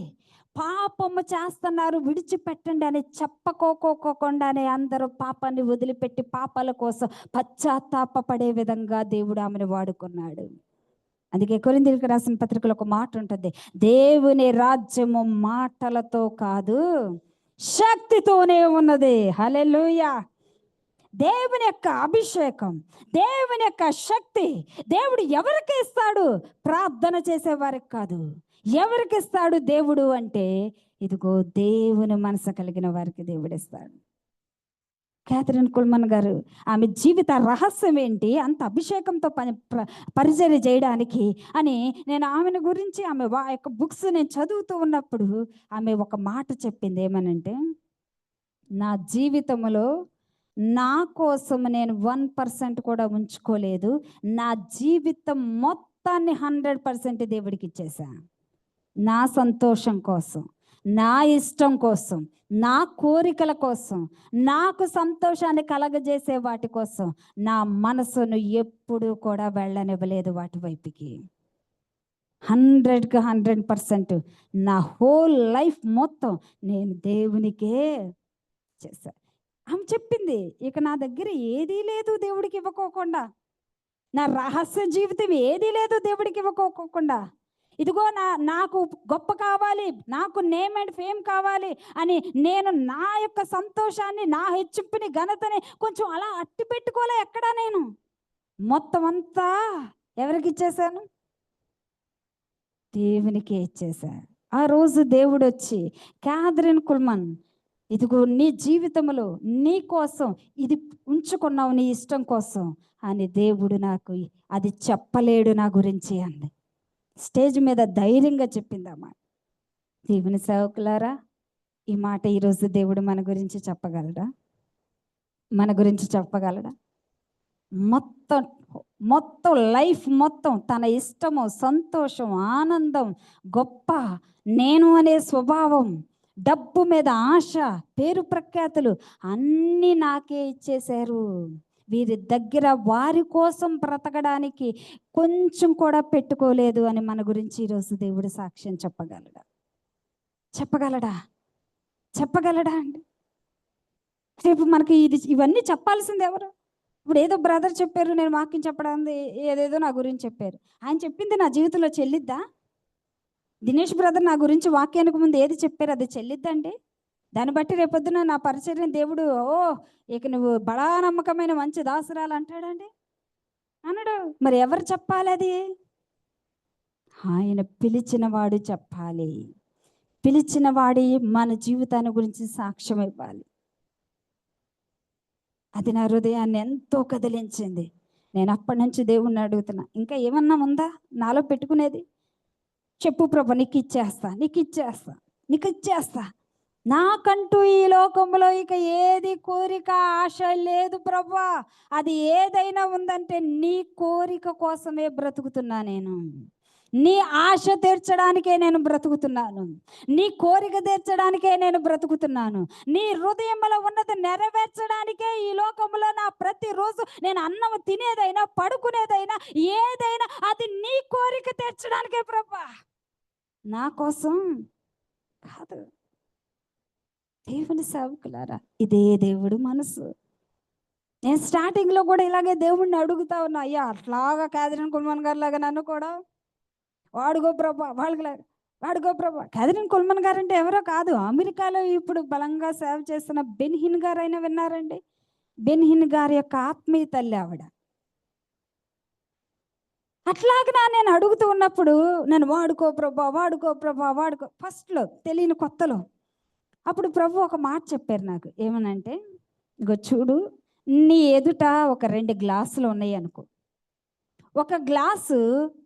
పాపము చేస్తున్నారు విడిచిపెట్టండి అని చెప్పకోకోకుండానే అందరూ పాపాన్ని వదిలిపెట్టి పాపాల కోసం పశ్చాత్తాపపడే విధంగా దేవుడు ఆమెను వాడుకున్నాడు. అందుకే కొరింథీయులకు రాసిన పత్రికలో ఒక మాట ఉంటుంది, దేవుని రాజ్యము మాటలతో కాదు శక్తితోనే ఉన్నది. హల్లెలూయా. దేవుని యొక్క అభిషేకం, దేవుని యొక్క శక్తి దేవుడు ఎవరికి ఇస్తాడు? ప్రార్థన చేసేవారికి కాదు. ఎవరికి ఇస్తాడు దేవుడు అంటే, ఇదిగో దేవుని మనసు కలిగిన వారికి దేవుడు ఇస్తాడు. క్యాథరిన్ కుల్మన్ గారు, ఆమె జీవిత రహస్యం ఏంటి అంత అభిషేకంతో పరిచర్య చేయడానికి అని నేను ఆమెను గురించి, ఆమె యొక్క బుక్స్ నేను చదువుతూ ఉన్నప్పుడు ఆమె ఒక మాట చెప్పింది. ఏమనంటే, నా జీవితంలో నా కోసం నేను 1% కూడా ఉంచుకోలేదు. నా జీవితం మొత్తాన్ని 100% దేవుడికి ఇచ్చేసా. నా సంతోషం కోసం, నా ఇష్టం కోసం, నా కోరికల కోసం, నాకు సంతోషాన్ని కలగజేసే వాటి కోసం నా మనసును ఎప్పుడూ కూడా వెళ్ళనివ్వలేదు వాటి వైపుకి. 100కి 100% నా హోల్ లైఫ్ మొత్తం నేను దేవునికే చేశా. ఆమె చెప్పింది, ఇక నా దగ్గర ఏదీ లేదు దేవుడికి ఇవ్వకోకుండా, నా రహస్య జీవితం ఏదీ లేదు దేవుడికి ఇవ్వకోకుండా. ఇదిగో నాకు గొప్ప కావాలి, నాకు నేమ్ అండ్ ఫేమ్ కావాలి అని నేను నా యొక్క సంతోషాన్ని, నా హెచ్చింపుని, ఘనతని కొంచెం అలా అట్టి పెట్టుకోలే ఎక్కడా. నేను మొత్తం అంతా ఎవరికి ఇచ్చేశాను? దేవునికే ఇచ్చేశా. ఆ రోజు దేవుడు వచ్చి, క్యాథరిన్ కుల్మన్, ఇదిగో నీ జీవితంలో నీ కోసం ఇది ఉంచుకున్నావు, నీ ఇష్టం కోసం అని దేవుడు నాకు అది చెప్పలేడు నా గురించి అంది. స్టేజ్ మీద ధైర్యంగా చెప్పిందమ్మా. దేవుని సేవకులారా, ఈ మాట ఈరోజు దేవుడు మన గురించి చెప్పగలడా? మన గురించి చెప్పగలడా? మొత్తం లైఫ్ మొత్తం తన ఇష్టము, సంతోషం, ఆనందం, గొప్ప నేను అనే స్వభావం, డబ్బు మీద ఆశ, పేరు ప్రఖ్యాతులు అన్నీ నాకే ఇచ్చేశారు. వీరి దగ్గర వారి కోసం బ్రతకడానికి కొంచెం కూడా పెట్టుకోలేదు అని మన గురించి ఈరోజు దేవుడు సాక్ష్యం చెప్పగలడా? చెప్పగలడా అండి? రేపు మనకి ఇవన్నీ చెప్పాల్సింది ఎవరు? ఇప్పుడు ఏదో బ్రదర్ చెప్పారు, నేను వాక్యం చెప్పడానికి ఏదేదో నా గురించి చెప్పారు. ఆయన చెప్పింది నా జీవితంలో చెల్లిద్దా? దినేష్ బ్రదర్ నా గురించి వాక్యానికి ముందు ఏది చెప్పారు అది చెల్లిద్దండి? దాన్ని బట్టి రేపొద్దున నా పరిచర్యని దేవుడు, ఇక నువ్వు బడా నమ్మకమైన మంచి దాసురాలు అంటాడండి? అనడు. మరి ఎవరు చెప్పాలి అది? ఆయన పిలిచిన వాడు చెప్పాలి. పిలిచిన వాడి మన జీవితాన్ని గురించి సాక్ష్యం ఇవ్వాలి. అది నా హృదయాన్ని ఎంతో కదిలించింది. నేను అప్పటి నుంచి దేవుణ్ణి అడుగుతున్నా, ఇంకా ఏమన్నా ఉందా నాలో పెట్టుకునేది? చెప్పు ప్రభు, నీకు ఇచ్చేస్తా. నాకంటూ ఈ లోకంలో ఇక ఏది కోరిక, ఆశ లేదు ప్రభా. అది ఏదైనా ఉందంటే నీ కోరిక కోసమే బ్రతుకుతున్నా నేను. నీ ఆశ తీర్చడానికే నేను బ్రతుకుతున్నాను. నీ కోరిక తీర్చడానికే నేను బ్రతుకుతున్నాను. నీ హృదయంలో ఉన్నది నెరవేర్చడానికే ఈ లోకంలో నా ప్రతిరోజు నేను అన్నం తినేదైనా, పడుకునేదైనా, ఏదైనా అది నీ కోరిక తీర్చడానికే ప్రభా, నా కోసం కాదు. దేవుని సేవకులారా, ఇదే దేవుడు మనసు. నేను స్టార్టింగ్లో కూడా ఇలాగే దేవుణ్ణి అడుగుతా ఉన్నా, అయ్యా అట్లాగా క్యాథరిన్ కుల్మన్ గారు లాగా నన్ను కూడా వాడుకో ప్రభా. క్యాథరిన్ కుల్మన్ గారు అంటే ఎవరో కాదు, అమెరికాలో ఇప్పుడు బలంగా సేవ చేస్తున్న బెన్హిన్ గారు అయినా విన్నారండి? బెన్హిన్ గారి యొక్క ఆత్మీయ తల్లి ఆవిడ. అట్లాగా నేను అడుగుతూ ఉన్నప్పుడు నన్ను వాడుకో ప్రభా. ఫస్ట్లో తెలియని కొత్తలో అప్పుడు ప్రభు ఒక మాట చెప్పారు నాకు. ఏమనంటే, ఇగో చూడు, నీ ఎదుట ఒక 2 గ్లాసులు ఉన్నాయి అనుకో. ఒక గ్లాసు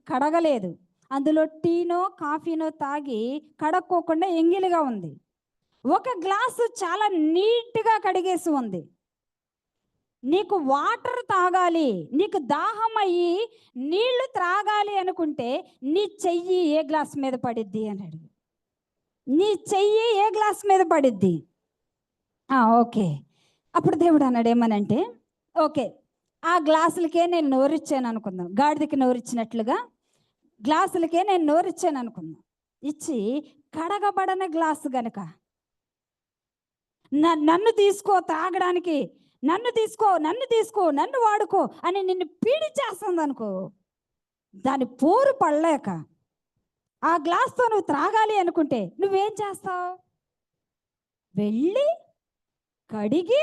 కడగలేదు, అందులో టీనో కాఫీనో తాగి కడక్కోకుండా ఎంగిలిగా ఉంది. ఒక గ్లాసు చాలా నీట్గా కడిగేసి ఉంది. నీకు వాటర్ తాగాలి, నీకు దాహం అయ్యి నీళ్లు త్రాగాలి అనుకుంటే నీ చెయ్యి ఏ గ్లాస్ మీద పడిద్ది అని అడిగి, నీ చెయ్యి ఏ గ్లాస్ మీద పడిద్ది? ఓకే. అప్పుడు దేవుడు అన్నాడు ఏమనంటే, ఓకే, ఆ గ్లాసులకే నేను నోరిచ్చాను అనుకుందాం. గాడిదకి నోరిచ్చినట్లుగా గ్లాసులకే నేను నోరిచ్చాను అనుకుందాం. ఇచ్చి కడగబడని గ్లాసు గనక నన్ను తీసుకో తాగడానికి, నన్ను వాడుకో అని నిన్ను పీడిచేస్తుంది అనుకో, దాని పోరు పడలేక ఆ గ్లాస్తో నువ్వు త్రాగాలి అనుకుంటే నువ్వేం చేస్తావు? వెళ్ళి కడిగి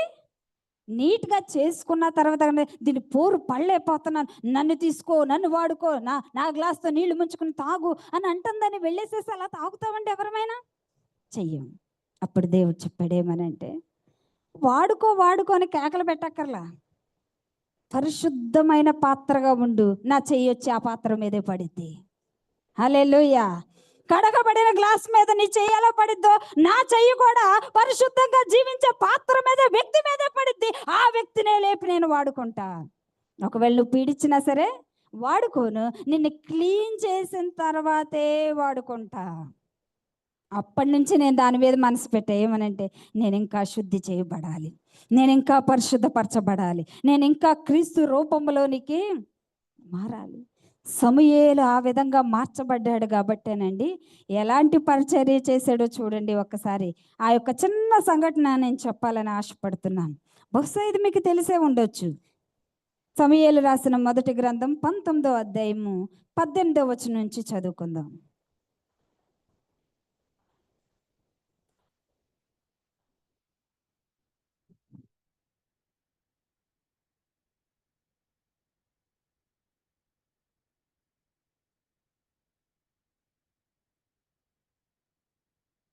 నీట్గా చేసుకున్న తర్వాత దీన్ని పోరు పళ్ళైపోతున్నాను, నన్ను తీసుకో, నన్ను వాడుకో, నా గ్లాస్తో నీళ్లు ముంచుకుని తాగు అని అంటుందని వెళ్ళేసేసి అలా తాగుతామండి ఎవరమైనా? చెయ్యం. అప్పుడు దేవుడు చెప్పాడు ఏమనంటే, వాడుకో అని కేకలు పెట్టక్కర్లా, పరిశుద్ధమైన పాత్రగా ఉండు, నా చెయ్యి వచ్చి ఆ పాత్ర మీదే పడిద్ది. హల్లెలూయా. కడగబడిన గ్లాస్ మీద నీ చెయ్యి ఎలా పడిద్దో, నా చెయ్యి కూడా పరిశుద్ధంగా జీవించే పాత్ర మీద, వ్యక్తి మీదే పడిద్ది. ఆ వ్యక్తినే లేపి నేను వాడుకుంటా. ఒకవేళ నువ్వు పీడించినా సరే వాడుకోను, నిన్ను క్లీన్ చేసిన తర్వాతే వాడుకుంటా. అప్పటి నుంచి నేను దాని మీద మనసు పెట్టా. ఏమనంటే, నేను ఇంకా శుద్ధి చేయబడాలి, నేను ఇంకా పరిశుద్ధపరచబడాలి, నేను ఇంకా క్రీస్తు రూపంలోనికి మారాలి. సమూయేలు ఆ విధంగా మార్చబడ్డాడు కాబట్టేనండి ఎలాంటి పరిచర్య చేశాడో చూడండి. ఒక్కసారి ఆ యొక్క చిన్న సంఘటన నేను చెప్పాలని ఆశపడుతున్నాను. బహుశా ఇది మీకు తెలిసే ఉండొచ్చు. సమూయేలు రాసిన మొదటి గ్రంథం 19వ అధ్యాయము 18వ వచనం నుంచి చదువుకుందాం.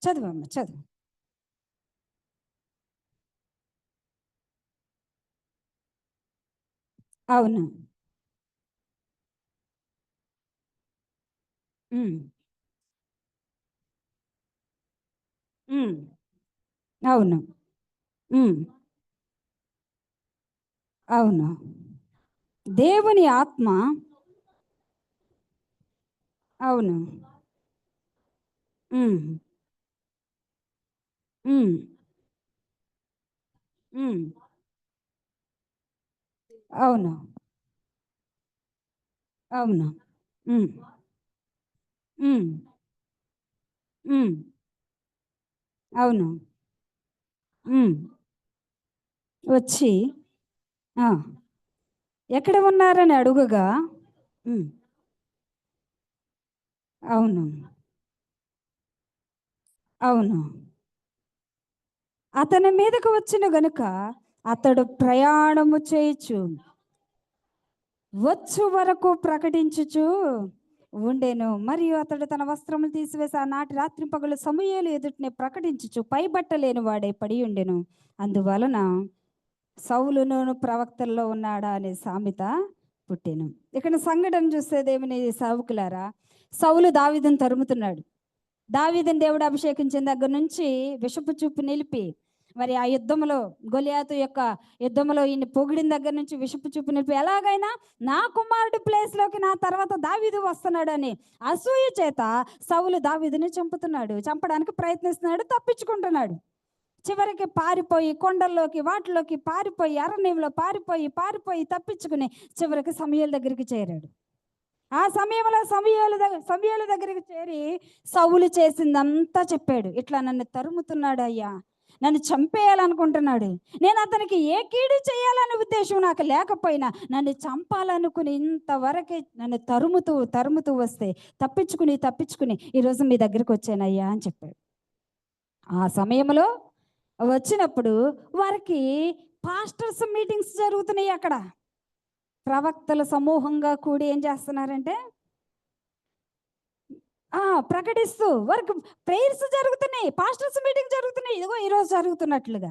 చదువమ్మ, చదువు. అవును. ఉమ్, ఉమ్, అవును. ఉమ్, అవును. దేవుని ఆత్మ. అవును. ఉమ్, ఉమ్, ఉమ్, అవును. అవును. ఉమ్, ఉమ్, ఉమ్, అవును. ఉమ్, వచ్చి ఆ, ఎక్కడ ఉన్నారని అడుగుగా. ఉమ్, అవును. అవును. అతని మీదకు వచ్చిన గనుక అతడు ప్రయాణము చేయొచ్చు వచ్చు వరకు ప్రకటించుచు ఉండెను. మరియు అతడు తన వస్త్రములు తీసివేసి ఆనాటి రాత్రి పగలు సమూయేలు ఎదుటనే ప్రకటించుచు పై బట్టలేని వాడే పడి ఉండెను. అందువలన సౌలును ప్రవక్తల్లో ఉన్నాడా అనే సామెత పుట్టెను. ఇక్కడ సంఘటన చూసేదేమని సావుకులారా, సౌలు దావీదును తరుముతున్నాడు. దావీదుని దేవుడు అభిషేకించిన దగ్గర నుంచి విషపు చూపు నిలిపి, మరి ఆ యుద్ధంలో గొలియాతు యొక్క యుద్ధంలో ఈయన పొగిడిన దగ్గర నుంచి విషపు చూపు నిలిపి, ఎలాగైనా నా కుమారుడి ప్లేస్లోకి నా తర్వాత దావీదు వస్తున్నాడని అసూయ చేత సౌలు దావీదుని చంపడానికి ప్రయత్నిస్తున్నాడు, తప్పించుకుంటున్నాడు. చివరికి పారిపోయి కొండల్లోకి వాటిలోకి పారిపోయి అరణ్యంలో పారిపోయి తప్పించుకుని చివరికి సమూయేలు దగ్గరికి చేరాడు. ఆ సమయంలో సమూయేలు దగ్గరికి చేరి సౌలు చేసిందంతా చెప్పాడు. ఇట్లా నన్ను తరుముతున్నాడు అయ్యా, నన్ను చంపేయాలనుకుంటున్నాడు, నేను అతనికి ఏ కీడు చేయాలనే ఉద్దేశం నాకు లేకపోయినా నన్ను చంపాలనుకుని ఇంతవరకు నన్ను తరుముతూ వస్తే తప్పించుకుని ఈరోజు మీ దగ్గరికి వచ్చానయ్యా అని చెప్పాడు. ఆ సమయంలో వచ్చినప్పుడు వారికి పాస్టర్స్ మీటింగ్స్ జరుగుతున్నాయి. అక్కడ ప్రవక్తల సమూహంగా కూడి ఏం చేస్తున్నారంటే ప్రకటిస్తూ వారికి ప్రేయర్స్ జరుగుతున్నాయి, పాస్టర్స్ మీటింగ్ జరుగుతున్నాయి. ఇదిగో ఈరోజు జరుగుతున్నట్లుగా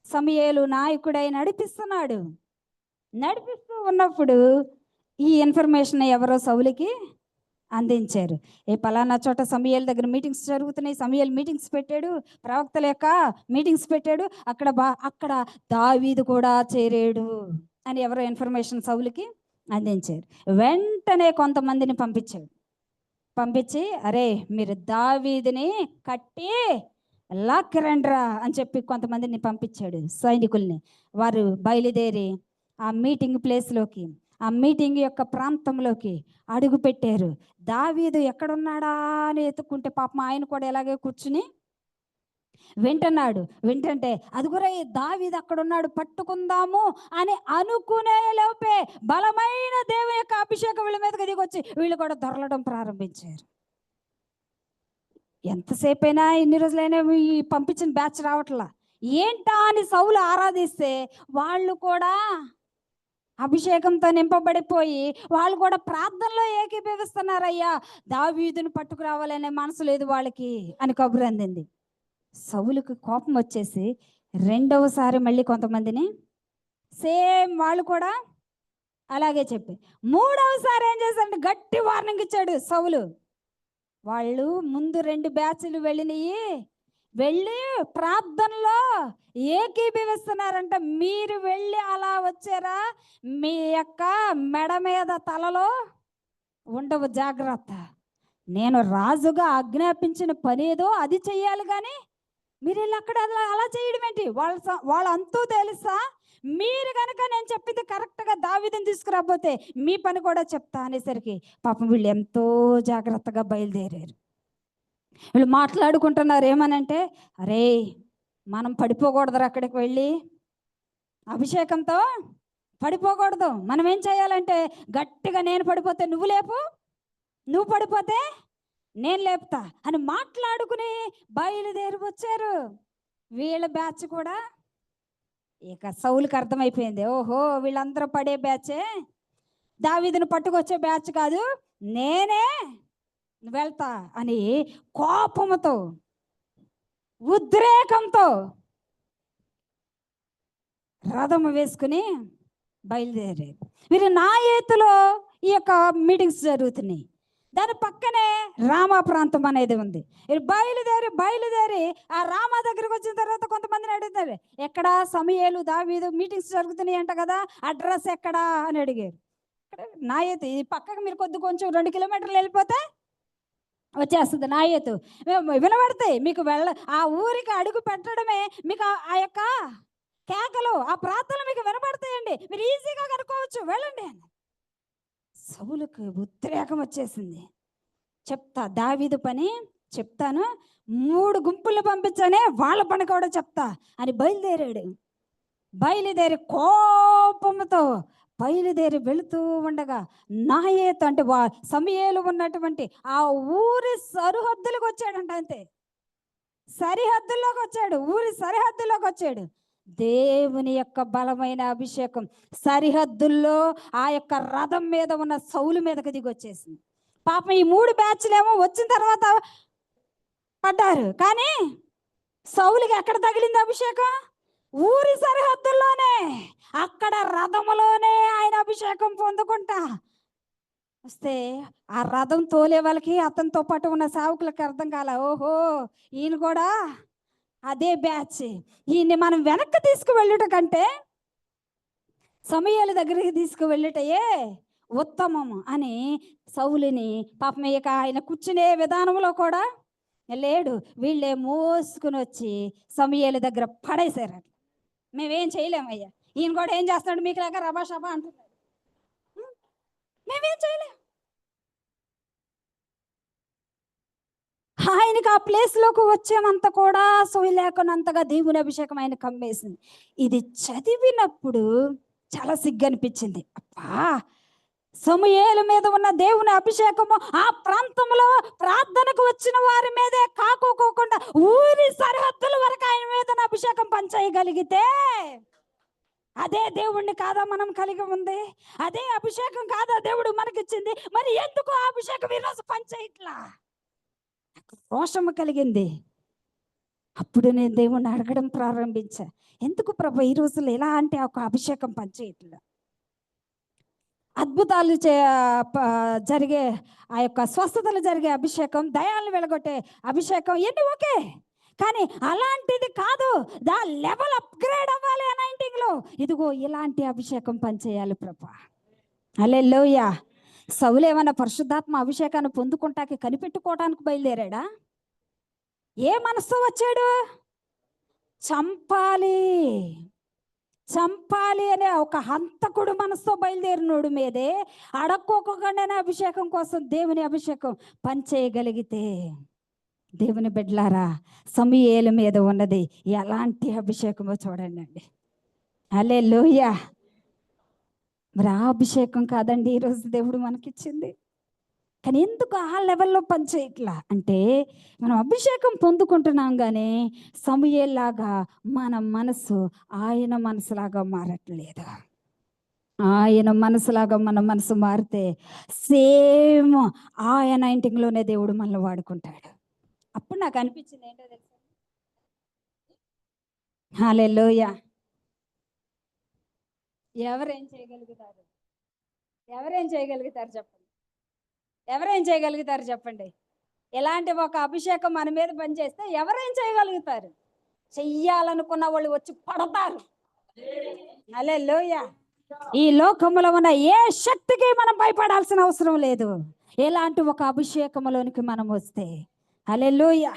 సమూయేలు నాయకుడై నడిపిస్తూ ఉన్నప్పుడు ఈ ఇన్ఫర్మేషన్ ఎవరో సౌలుకి అందించారు. పలానా చోట సమూయేలు దగ్గర మీటింగ్స్ జరుగుతున్నాయి, సమూయేలు మీటింగ్స్ పెట్టాడు, ప్రవక్తల యొక్క మీటింగ్స్ పెట్టాడు, అక్కడ దావీదు కూడా చేరాడు అని ఎవరో ఇన్ఫర్మేషన్ సౌలుకి అందించారు. వెంటనే కొంతమందిని పంపించి అరే మీరు దావీదుని కట్టి లాక్కిరండ్రా అని చెప్పి కొంతమందిని పంపించాడు, సైనికుల్ని. వారు బయలుదేరి ఆ మీటింగ్ ప్లేస్లోకి, ఆ మీటింగ్ యొక్క ప్రాంతంలోకి అడుగు పెట్టారు. దావీదు ఎక్కడున్నాడా అని ఎత్తుక్కుంటే పాపం ఆయన కూడా ఎలాగే కూర్చుని వింటుంటే అదుగురే దావీదు అక్కడున్నాడు, పట్టుకుందాము అని అనుకునే లోపే బలమైన దేవుని యొక్క అభిషేకం వీళ్ళ మీదకి దిగొచ్చి వీళ్ళు కూడా దొరలడం ప్రారంభించారు. ఎంతసేపైనా ఇన్ని రోజులైనా ఈ పంపించిన బ్యాచ్ రావట్లా, ఏంటా అని సౌలు ఆరాధిస్తే వాళ్ళు కూడా అభిషేకంతో నింపబడిపోయి వాళ్ళు కూడా ప్రార్థనలో ఏకీభవిస్తున్నారయ్యా, దావీదును పట్టుకురావాలనే మనసు లేదు వాళ్ళకి అని కబురు అందింది. సౌలుకి కోపం వచ్చేసి రెండవసారి మళ్ళీ కొంతమందిని సేమ్ వాళ్ళు కూడా అలాగే చెప్పి మూడవసారి ఏం చేశాడంటే గట్టి వార్నింగ్ ఇచ్చాడు సౌలు. వాళ్ళు ముందు 2 బ్యాచ్లు వెళ్ళి ప్రార్థనలో ఏకీభవిస్తున్నారంట. మీరు వెళ్ళి అలా వచ్చారా, మీ యొక్క మెడ మీద తలలో ఉండవు, జాగ్రత్త. నేను రాజుగా ఆజ్ఞాపించిన పని ఏదో అది చెయ్యాలి, కానీ మీరు వెళ్ళి అక్కడ అలా చేయడం ఏంటి? వాళ్ళ అంతూ తెలుసా? మీరు కనుక నేను చెప్పింది కరెక్ట్గా దావీదుని తీసుకురాకపోతే మీ పని కూడా చెప్తా అనేసరికి పాపం వీళ్ళు ఎంతో జాగ్రత్తగా బయలుదేరారు. వీళ్ళు మాట్లాడుకుంటున్నారు ఏమనంటే, అరే మనం పడిపోకూడదురా, అక్కడికి వెళ్ళి అభిషేకంతో పడిపోకూడదు. మనం ఏం చేయాలంటే గట్టిగా నేను పడిపోతే నువ్వు లేపు, నువ్వు పడిపోతే నేను లేపుతా అని మాట్లాడుకుని బయలుదేరి వచ్చారు. వీళ్ళ బ్యాచ్ కూడా ఇక సౌలుకి అర్థమైపోయింది, ఓహో వీళ్ళందరూ పడే బ్యాచే, దావీదును పట్టుకొచ్చే బ్యాచ్ కాదు, నేనే వెళ్తా అని కోపంతో ఉద్రేకంతో రథము వేసుకుని బయలుదేరారు. వీరు నాయేతులో ఈ యొక్క మీటింగ్స్ జరుగుతున్నాయి. దాని పక్కనే రామా ప్రాంతం అనేది ఉంది. బయలుదేరి ఆ రామా దగ్గరికి వచ్చిన తర్వాత కొంతమందిని అడుగుతారు, ఎక్కడ సమూయేలు దావీదు మీటింగ్స్ జరుగుతున్నాయి అంట కదా, అడ్రస్ ఎక్కడా అని అడిగారు. నాయేతు ఈ పక్కకు మీరు కొంచెం 2 కిలోమీటర్లు వెళ్ళిపోతే వచ్చేస్తుంది నాయేతు. వినబడతాయి మీకు. ఆ ఊరికి అడుగు పెట్టడమే మీకు ఆ యొక్క కేకలు, ఆ ప్రార్థనలు మీకు వినబడతాయండి, మీరు ఈజీగా కనుక్కోవచ్చు, వెళ్ళండి అని. సౌలుకు ఉద్రేకం వచ్చేసింది. చెప్తా, దావీదు పని చెప్తాను, 3 గుంపులు పంపించానే, వాళ్ళ పని కూడా చెప్తా అని బయలుదేరి కోపంతో వెళుతూ ఉండగా నాయేతు అంటే సమూయేలు ఉన్నటువంటి ఆ ఊరి సరిహద్దులకు వచ్చాడంట. అంతే, ఊరి సరిహద్దులోకి వచ్చాడు. దేవుని యొక్క బలమైన అభిషేకం సరిహద్దుల్లో ఆ యొక్క రథం మీద ఉన్న సౌలు మీదకి దిగి వచ్చేసింది. పాపం ఈ 3 బ్యాచ్లేమో వచ్చిన తర్వాత పడ్డారు, కానీ సౌలుకి ఎక్కడ తగిలింది అభిషేకం? ఊరి సరిహద్దుల్లోనే, అక్కడ రథములోనే ఆయన అభిషేకం పొందుకుంటా వస్తే ఆ రథం తోలే వాళ్ళకి, అతనితో పాటు ఉన్న సేవకులకి అర్థం కాల, ఓహో ఈయన కూడా అదే బ్యాచ్, ఈయన్ని మనం వెనక్కి తీసుకువెళ్ళుట కంటే సమూయేలు దగ్గరికి తీసుకువెళ్ళుటయే ఉత్తమము అని సౌలుని పాపం ఇక ఆయన కూర్చునే విధానంలో కూడా లేడు, వీళ్ళే మోసుకుని వచ్చి సమూయేలు దగ్గర పడేశారు. మేమేం చేయలేమయ్యా, ఈయన కూడా ఏం చేస్తాడు మీకు లాగా రబాషబా అంటున్నాడు, మేమేం చేయలేం. ఆయనకి ఆ ప్లేస్లోకి వచ్చేమంత కూడా సోయి లేకున్నంతగా దేవుని అభిషేకం ఆయన కమ్మేసింది. ఇది చదివినప్పుడు చాలా సిగ్గు అనిపించింది. అబ్బా, సమూయేలు మీద ఉన్న దేవుని అభిషేకము ఆ ప్రాంతంలో ప్రార్థనకు వచ్చిన వారి మీదే కాకోకుండా ఊరి సరిహద్దుల వరకు ఆయన మీద అభిషేకం పనిచేయగలిగితే అదే దేవుణ్ణి కాదా మనం కలిగి ఉంది? అదే అభిషేకం కాదా దేవుడు మనకిచ్చింది? మరి ఎందుకు ఆ అభిషేకం ఈరోజు పనిచేయట్లా? రోషము కలిగింది. అప్పుడు నేను దేవుణ్ణి అడగడం ప్రారంభించా, ఎందుకు ప్రభు ఈ రోజుల్లో ఎలా అంటే ఒక అభిషేకం పనిచేయట్లా? అద్భుతాలు జరిగే ఆ యొక్క స్వస్థతలు జరిగే అభిషేకం, దయాలను వెలగొట్టే అభిషేకం, ఇవన్నీ ఓకే, కానీ అలాంటిది కాదు. దా లెవెల్ అప్గ్రేడ్ అవ్వాలి అనాయింటింగ్లో. ఇదిగో ఇలాంటి అభిషేకం పనిచేయాలి ప్రభా. హల్లెలూయా. సౌలు ఏమన్నా పరిశుద్ధాత్మ అభిషేకాన్ని పొందుకుంటాకి కనిపెట్టుకోవడానికి బయలుదేరాడా? ఏ మనసుతో వచ్చాడు? చంపాలి అనే ఒక హంతకుడు మనసుతో బయలుదేరినోడు మీదే అడక్కోకుండానే అభిషేకం కోసం దేవుని అభిషేకం పనిచేయగలిగితే, దేవుని బిడ్డలారా, సమూయేలు మీద ఉన్నది ఎలాంటి అభిషేకమో చూడండి. హల్లెలూయా. మరి ఆ అభిషేకం కాదండి ఈరోజు దేవుడు మనకిచ్చింది. కానీ ఎందుకు ఆ లెవెల్లో పనిచేయట్లా అంటే మనం అభిషేకం పొందుకుంటున్నాం కానీ సమూయేల్లాగా మన మనసు ఆయన మనసులాగా మారట్లేదు. ఆయన మనసులాగా మన మనసు మారితే సేమ్ ఆయన ఇంటిలోనే దేవుడు మనల్ని వాడుకుంటాడు. అప్పుడు నాకు అనిపించింది ఏంటో తెలుసా, హల్లెలూయా. ఎవరేం చేయగలుగుతారు? ఎవరేం చేయగలుగుతారు చెప్పండి? ఎవరేం చేయగలుగుతారు చెప్పండి? ఎలాంటి ఒక అభిషేకం మన మీద పనిచేస్తే ఎవరేం చేయగలుగుతారు? చెయ్యాలనుకున్న వాళ్ళు వచ్చి పడతారు. హల్లెలూయా. ఈ లోకములో ఉన్న ఏ శక్తికి మనం భయపడాల్సిన అవసరం లేదు. ఎలాంటి ఒక అభిషేకములోనికి మనం వస్తే. హల్లెలూయా.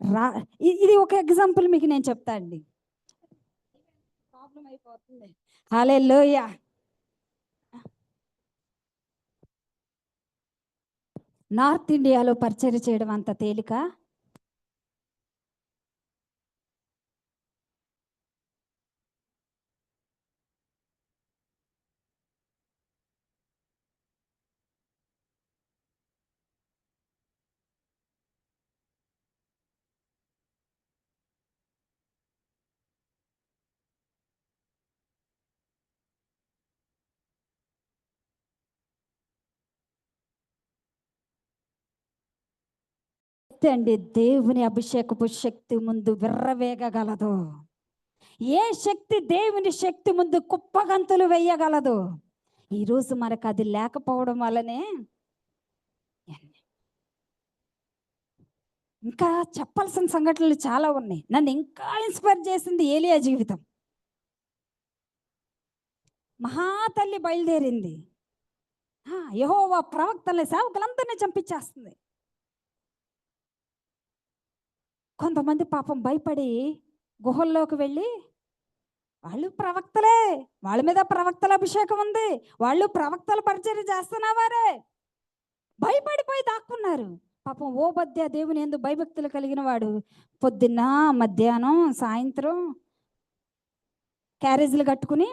రా ఇది ఒక ఎగ్జాంపుల్ మీకు నేను చెప్తా అండి. ప్రాబ్లం అయిపోతుంది. హల్లెలూయా. నార్త్ ఇండియాలో పరిచర్య చేయడం అంత తేలిక? అండి దేవుని అభిషేకపు శక్తి ముందు విర్రవేగగలదు. ఏ శక్తి దేవుని శక్తి ముందు కుప్పగంతులు వేయగలదు. ఈరోజు మనకు అది లేకపోవడం వల్లనే ఇంకా చెప్పాల్సిన సంఘటనలు చాలా ఉన్నాయి. నన్ను ఇంకా ఇన్స్పైర్ చేసింది ఏలియా జీవితం. మహాతల్లి బయలుదేరింది, యెహోవా ప్రవక్తల సేవకులందరినీ చంపించేస్తుంది. కొంతమంది పాపం భయపడి గుహల్లోకి వెళ్ళి, వాళ్ళు ప్రవక్తలే, వాళ్ళ మీద ప్రవక్తల అభిషేకం ఉంది, వాళ్ళు ప్రవక్తల పరిచర్య చేస్తున్నవారే, భయపడిపోయి దాక్కున్నారు. పాపం ఓబద్య దేవుని యందు భయభక్తులు కలిగిన వాడు పొద్దున్న మధ్యాహ్నం సాయంత్రం క్యారేజీలు కట్టుకుని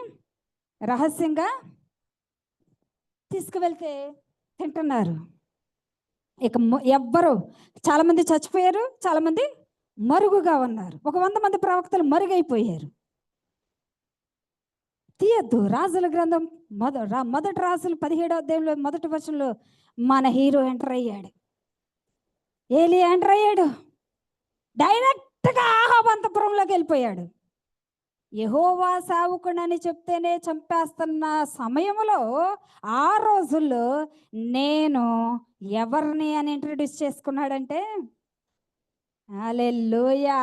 రహస్యంగా తీసుకువెళ్తే తింటున్నారు. ఇక ఎవ్వరు, చాలా మంది చచ్చిపోయారు, చాలా మంది మరుగుగా ఉన్నారు. 100 మంది ప్రవక్తలు మరుగైపోయారు. తీయద్దు. రాజుల గ్రంథం మొదటి రాజులు 17వ అధ్యాయంలో మొదటి వచనంలో మన హీరో ఎంటర్ అయ్యాడు. ఏలియా ఎంటర్ అయ్యాడు. డైరెక్ట్గా ఆహాబు అంతఃపురంలోకి వెళ్ళిపోయాడు. యెహోవా సేవకుడని చెప్తేనే చంపేస్తున్న సమయంలో ఆ రోజుల్లో నేను ఎవరిని అని ఇంట్రడ్యూస్ చేసుకున్నాడంటే, హల్లెలూయా,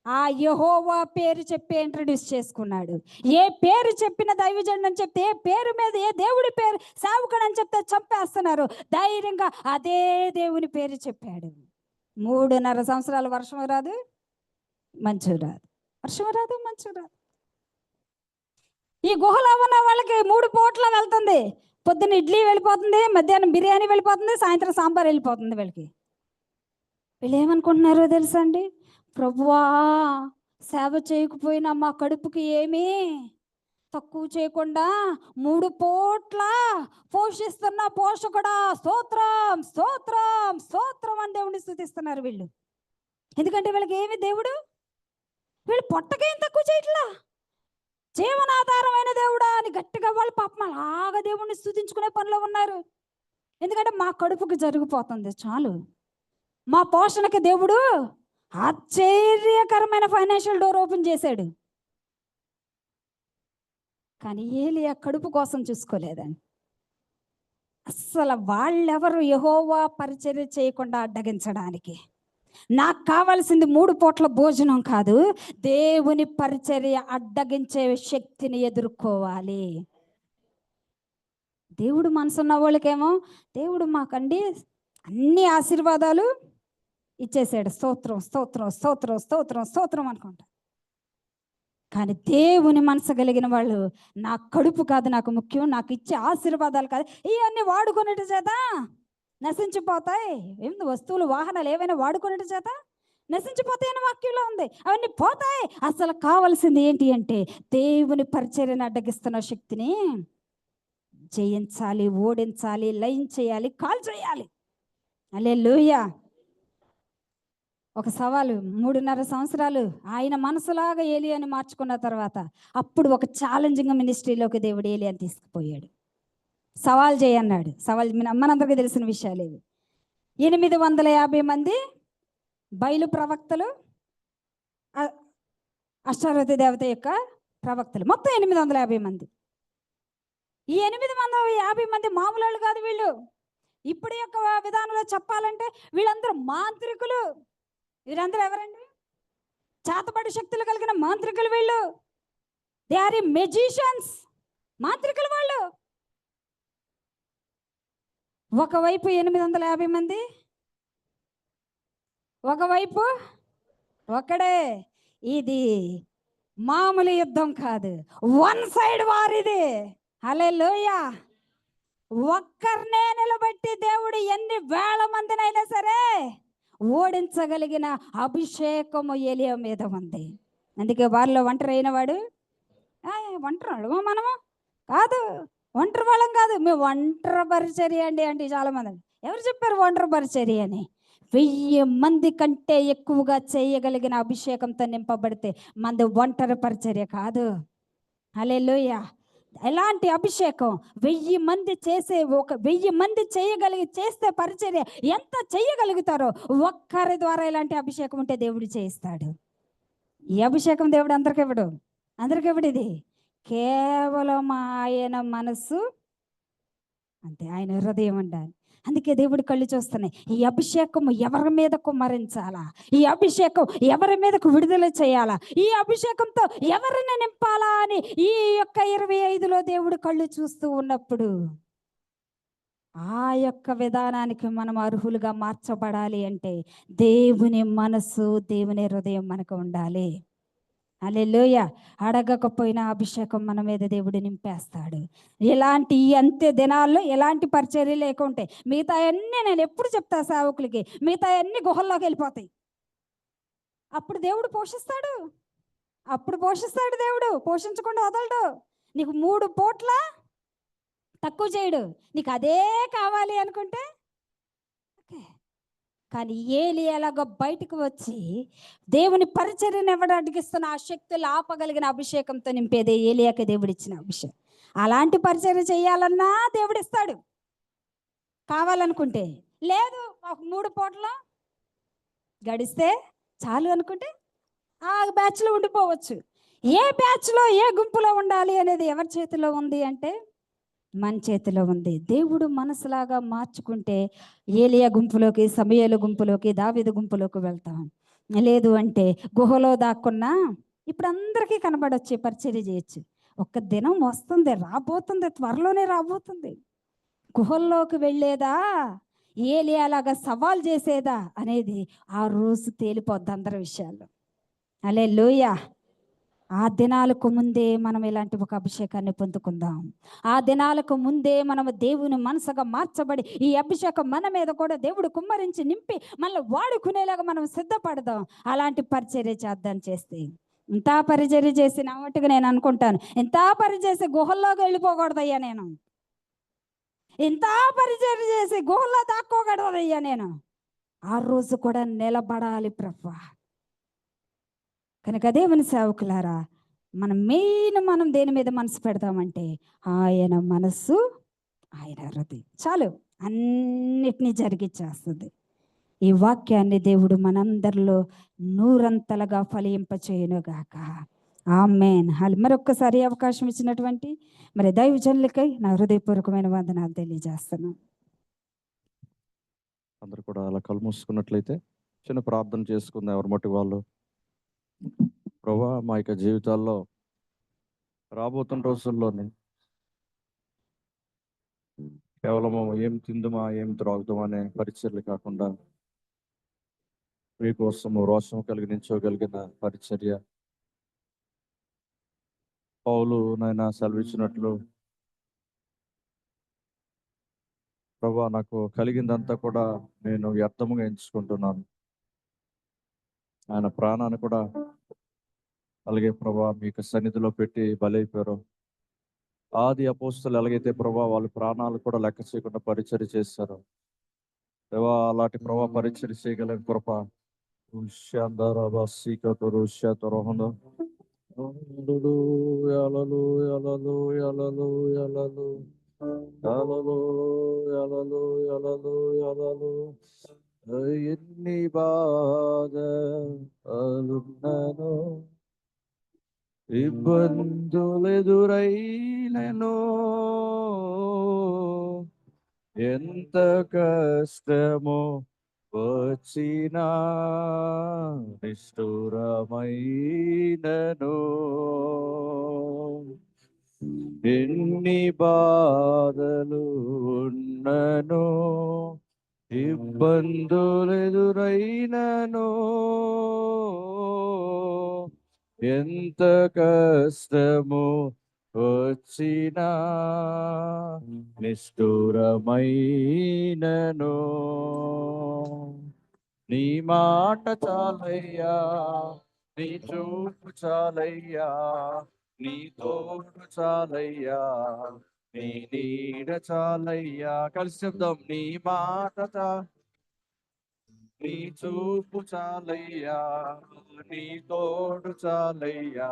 ఆ యెహోవా పేరు చెప్పి ఇంట్రడ్యూస్ చేసుకున్నాడు. ఏ పేరు చెప్పిన దైవజనుడు అని చెప్తే, ఏ పేరు మీద ఏ దేవుడి పేరు సేవకుడు అని చెప్తే చంపేస్తున్నారు. ధైర్యంగా అదే దేవుని పేరు చెప్పాడు. 3.5 సంవత్సరాలు వర్షం రాదు, మంచు రాదు, వర్షం రాదు, మంచు రాదు. ఈ గుహలో ఉన్న వాళ్ళకి 3 పూట్ల వెళ్తుంది. పొద్దున్న ఇడ్లీ వెళ్ళిపోతుంది, మధ్యాహ్నం బిర్యానీ వెళ్ళిపోతుంది, సాయంత్రం సాంబార్ వెళ్ళిపోతుంది. వీళ్ళు ఏమనుకుంటున్నారో తెలుసా అండి? ప్రభువా, సేవ చేయకపోయినా మా కడుపుకి ఏమీ తక్కువ చేయకుండా 3 పూట్ల పోషిస్తున్న పోషకుడా, స్తోత్రం స్తోత్రం స్తోత్రం అని దేవుడిని స్తుతిస్తున్నారు వీళ్ళు. ఎందుకంటే వీళ్ళకి ఏమి దేవుడు, వీళ్ళు పొట్టకేం తక్కువ చేయట్లా, జీవనాధారమైన దేవుడా అని గట్టిగా వాళ్ళు పాపం అలాగా దేవుడిని స్తుతించుకునే పనిలో ఉన్నారు. ఎందుకంటే మా కడుపుకి జరిగిపోతుంది చాలు, మా పోషణకి దేవుడు ఆశ్చర్యకరమైన ఫైనాన్షియల్ డోర్ ఓపెన్ చేశాడు. కానీ ఏలియా కడుపు కోసం చూసుకోలేదండి. అస్సలు వాళ్ళెవరు యెహోవా పరిచర్య చేయకుండా అడ్డగించడానికి? నాకు కావాల్సింది 3 పూట్ల భోజనం కాదు, దేవుని పరిచర్య అడ్డగించే శక్తిని ఎదుర్కోవాలి. దేవుడు మనసున్న వాళ్ళకేమో దేవుడు మాకండి అన్ని ఆశీర్వాదాలు ఇచ్చేసాడు, స్తోత్రం స్తోత్రం స్తోత్రం స్తోత్రం స్తోత్రం అనుకుంటా. కానీ దేవుని మనసు కలిగిన వాళ్ళు, నా కడుపు కాదు నాకు ముఖ్యం, నాకు ఇచ్చే ఆశీర్వాదాలు కాదు, ఇవన్నీ వాడుకునేట చేత నశించిపోతాయి. ఏంది వస్తువులు వాహనాలు ఏవైనా వాడుకునేట చేత నశించిపోతాయని వాక్యంలో ఉంది. అవన్నీ పోతాయి. అసలు కావాల్సింది ఏంటి అంటే దేవుని పరిచర్యను అడ్డగిస్తున్న శక్తిని జయించాలి, ఓడించాలి, లయం చేయాలి, కాల్ చేయాలి. హల్లెలూయా. ఒక సవాలు 3.5 సంవత్సరాలు ఆయన మనసులాగా ఏలియాని మార్చుకున్న తర్వాత అప్పుడు ఒక ఛాలెంజింగ్ మినిస్ట్రీలోకి దేవుడు ఏలియాని తీసుకుపోయాడు. సవాల్ చేయన్నాడు. సవాల్ మనందరికీ తెలిసిన విషయాలు ఇవి. 850 మంది బయలు ప్రవక్తలు, అష్టారోతి దేవత యొక్క ప్రవక్తలు, మొత్తం 850 మంది. ఈ 850 మంది మామూలు కాదు వీళ్ళు. ఇప్పుడు యొక్క విధానంలో చెప్పాలంటే వీళ్ళందరూ మాంత్రికులు. వీరందరూ ఎవరండి? చేతబడి శక్తులు కలిగిన మాంత్రికులు వీళ్ళు. దే ఆర్ మెజిషియన్స్, మాంత్రికులు వాళ్ళు. ఒకవైపు 850 మంది, ఒకవైపు ఒకడే. ఇది మామూలు యుద్ధం కాదు, వన్ సైడ్ వార్ ఇది. హల్లెలూయా. ఒక్కరినే నిలబెట్టి దేవుడు ఎన్ని వేల మందినైనా సరే ఓడించగలిగిన అభిషేకము ఏలియా మీద ఉంది. అందుకే వారిలో ఒంటరి అయిన వాడు. ఒంటరి మనము కాదు, ఒంటరి వాళ్ళం కాదు. మేము ఒంటరి పరిచర్య అంటే చాలా మంది ఎవరు చెప్పారు ఒంటరి పరిచర్య అని? 1000 మంది కంటే ఎక్కువగా చేయగలిగిన అభిషేకంతో నింపబడితే మంది ఒంటరి పరిచర్య కాదు. హల్లెలూయా. ఎలాంటి అభిషేకం? 1000 మంది చేసే, 1000 మంది చేస్తే పరిచర్య ఎంత చేయగలుగుతారో ఒక్కరి ద్వారా ఇలాంటి అభిషేకం ఉంటే దేవుడు చేయిస్తాడు. ఈ అభిషేకం దేవుడు అందరికి ఇవ్వడు. ఇది కేవలం ఆయన మనసు అంతే, ఆయన హృదయం ఉండాలి. అందుకే దేవుడి కళ్ళు చూస్తున్నాయి. ఈ అభిషేకం ఎవరి మీద కుమ్మరించాలా? ఈ అభిషేకం ఎవరి మీదకు విడుదల చేయాలా? ఈ అభిషేకంతో ఎవరిని నింపాలా అని ఈ యొక్క 25లో దేవుడు కళ్ళు చూస్తూ ఉన్నప్పుడు ఆ యొక్క విధానానికి మనం అర్హులుగా మార్చబడాలి అంటే దేవుని మనసు, దేవుని హృదయం మనకు ఉండాలి. హల్లెలూయా. అడగకపోయినా అభిషేకం మన మీద దేవుడు నింపేస్తాడు. ఇలాంటి అంత్య దినాల్లో ఎలాంటి పరిచర్య లేకుంటే మిగతా అన్నీ, నేను ఎప్పుడు చెప్తా సేవకులకి, మిగతా అన్ని గుహల్లోకి వెళ్ళిపోతాయి. అప్పుడు దేవుడు పోషిస్తాడు. దేవుడు పోషించకుండా వదలడు. నీకు 3 పూట్ల తక్కువ చేయడు. నీకు అదే కావాలి అనుకుంటే ఓకే. కానీ ఏలియాలాగా బయటకు వచ్చి దేవుని పరిచర్యను ఇవ్వడానికి ఇస్తున్న ఆ శక్తులు ఆపగలిగిన అభిషేకంతో నింపేదే ఏలియాకి దేవుడిచ్చిన అభిషేకం. అలాంటి పరిచర్య చేయాలన్నా దేవుడిస్తాడు కావాలనుకుంటే. లేదు, ఒక 3 పూటలు గడిస్తే చాలు అనుకుంటే ఆ బ్యాచ్లో ఉండిపోవచ్చు. ఏ బ్యాచ్లో, ఏ గుంపులో ఉండాలి అనేది ఎవరి చేతిలో ఉంది అంటే మన చేతిలో ఉంది. దేవుడు మనసులాగా మార్చుకుంటే ఏలియా గుంపులోకి, సమూయేలు గుంపులోకి, దావీదు గుంపులోకి వెళ్తాం. లేదు అంటే గుహలో దాక్కున్నా ఇప్పుడు అందరికీ కనబడొచ్చే పరిచర్య చేయొచ్చు. ఒక్క దినం వస్తుంది, రాబోతుంది, త్వరలోనే రాబోతుంది. గుహల్లోకి వెళ్ళేదా, ఏలియాలాగా సవాల్ చేసేదా అనేది ఆ రోజు తేలిపోద్ది అందరి విషయాల్లో. హల్లెలూయా. ఆ దినాలకు ముందే మనం ఇలాంటి ఒక అభిషేకాన్ని పొందుకుందాం. ఆ దినాలకు ముందే మనము దేవుని మనసుగా మార్చబడి ఈ అభిషేకం మన మీద కూడా దేవుడు కుమ్మరించి నింపి మళ్ళీ వాడుకునేలాగా మనం సిద్ధపడదాం. అలాంటి పరిచర్య చేద్దాం. చేస్తే ఇంత పరిచర్య చేసి నా మట్టుకు నేను అనుకుంటాను, ఇంత పరిచర్య గుహల్లోకి వెళ్ళిపోకూడదయ్యా నేను. ఇంత పరిచర్య చేసి గుహల్లో దాక్కోకూడదయ్యా నేను. ఆ రోజు కూడా నిలబడాలి ప్రభువా. కనుక దేవుని సేవకులారా, మనం దేని మీద మనసు పెడతామంటే ఆయన మనసు, ఆయన హృదయం చాలు, అన్నిటినీ జరిగిచ్చేస్తుంది. ఈ వాక్యాన్ని దేవుడు మనందరిలో 100 ఫలింపచేయునుగాక. ఆమేన్. మరొక్కసారి అవకాశం ఇచ్చినటువంటి మరి దైవజనులకై నా హృదయపూర్వకమైన వందనాలు తెలియజేస్తున్నాను. అందరు కూడా అలా కళ్ళు మూసుకున్నట్లయితే చిన్న ప్రార్థన చేసుకుందాం. ఎవరి మట్టి వాళ్ళు. ప్రభువా, మా యొక్క జీవితాల్లో రాబోతున్న రోజుల్లోనే కేవలము ఏం తిందుమా, ఏం త్రాగుదామా అనే పరిచర్యలు కాకుండా మీకోసము రోషం కలిగించగలిగిన పరిచర్య పౌలు నాయన సెలవిచ్చినట్లు ప్రభువా, నాకు కలిగిందంతా కూడా నేను వ్యర్థముగా ఎంచుకుంటున్నాను. ఆయన ప్రాణాన్ని కూడా అలాగే ప్రభువా మీకు సన్నిధిలో పెట్టి బలైపోయారు. ఆది అపోస్తలు ఎలాగైతే ప్రభా వాళ్ళ ప్రాణాలు కూడా లెక్క చేయకుండా పరిచర్య చేశారు దేవా, అలాంటి ప్రభా పరిచర్య చేయగలిగిన కృప ఎన్ని బాధలున్నను ఇబ్బందులెదురైనను ఎంత కష్టమో వచ్చినా నిష్ఠురమైనను ఎన్ని బాధలు ఉన్నను ఇబ్బందులెదురైనను ఎంత కష్టము వచ్చినా నిష్ఠురమైనను నీ మాట చాలయ్యా, నీ చూపు చాలయ్యా, నీ తోడు చాలయ్యా, నీ నీడ చాలయ్యా. కలిసి చెప్దాం. నీ మాట నీ చూపు చాలయ్యా, నీ తోడు చాలయ్యా,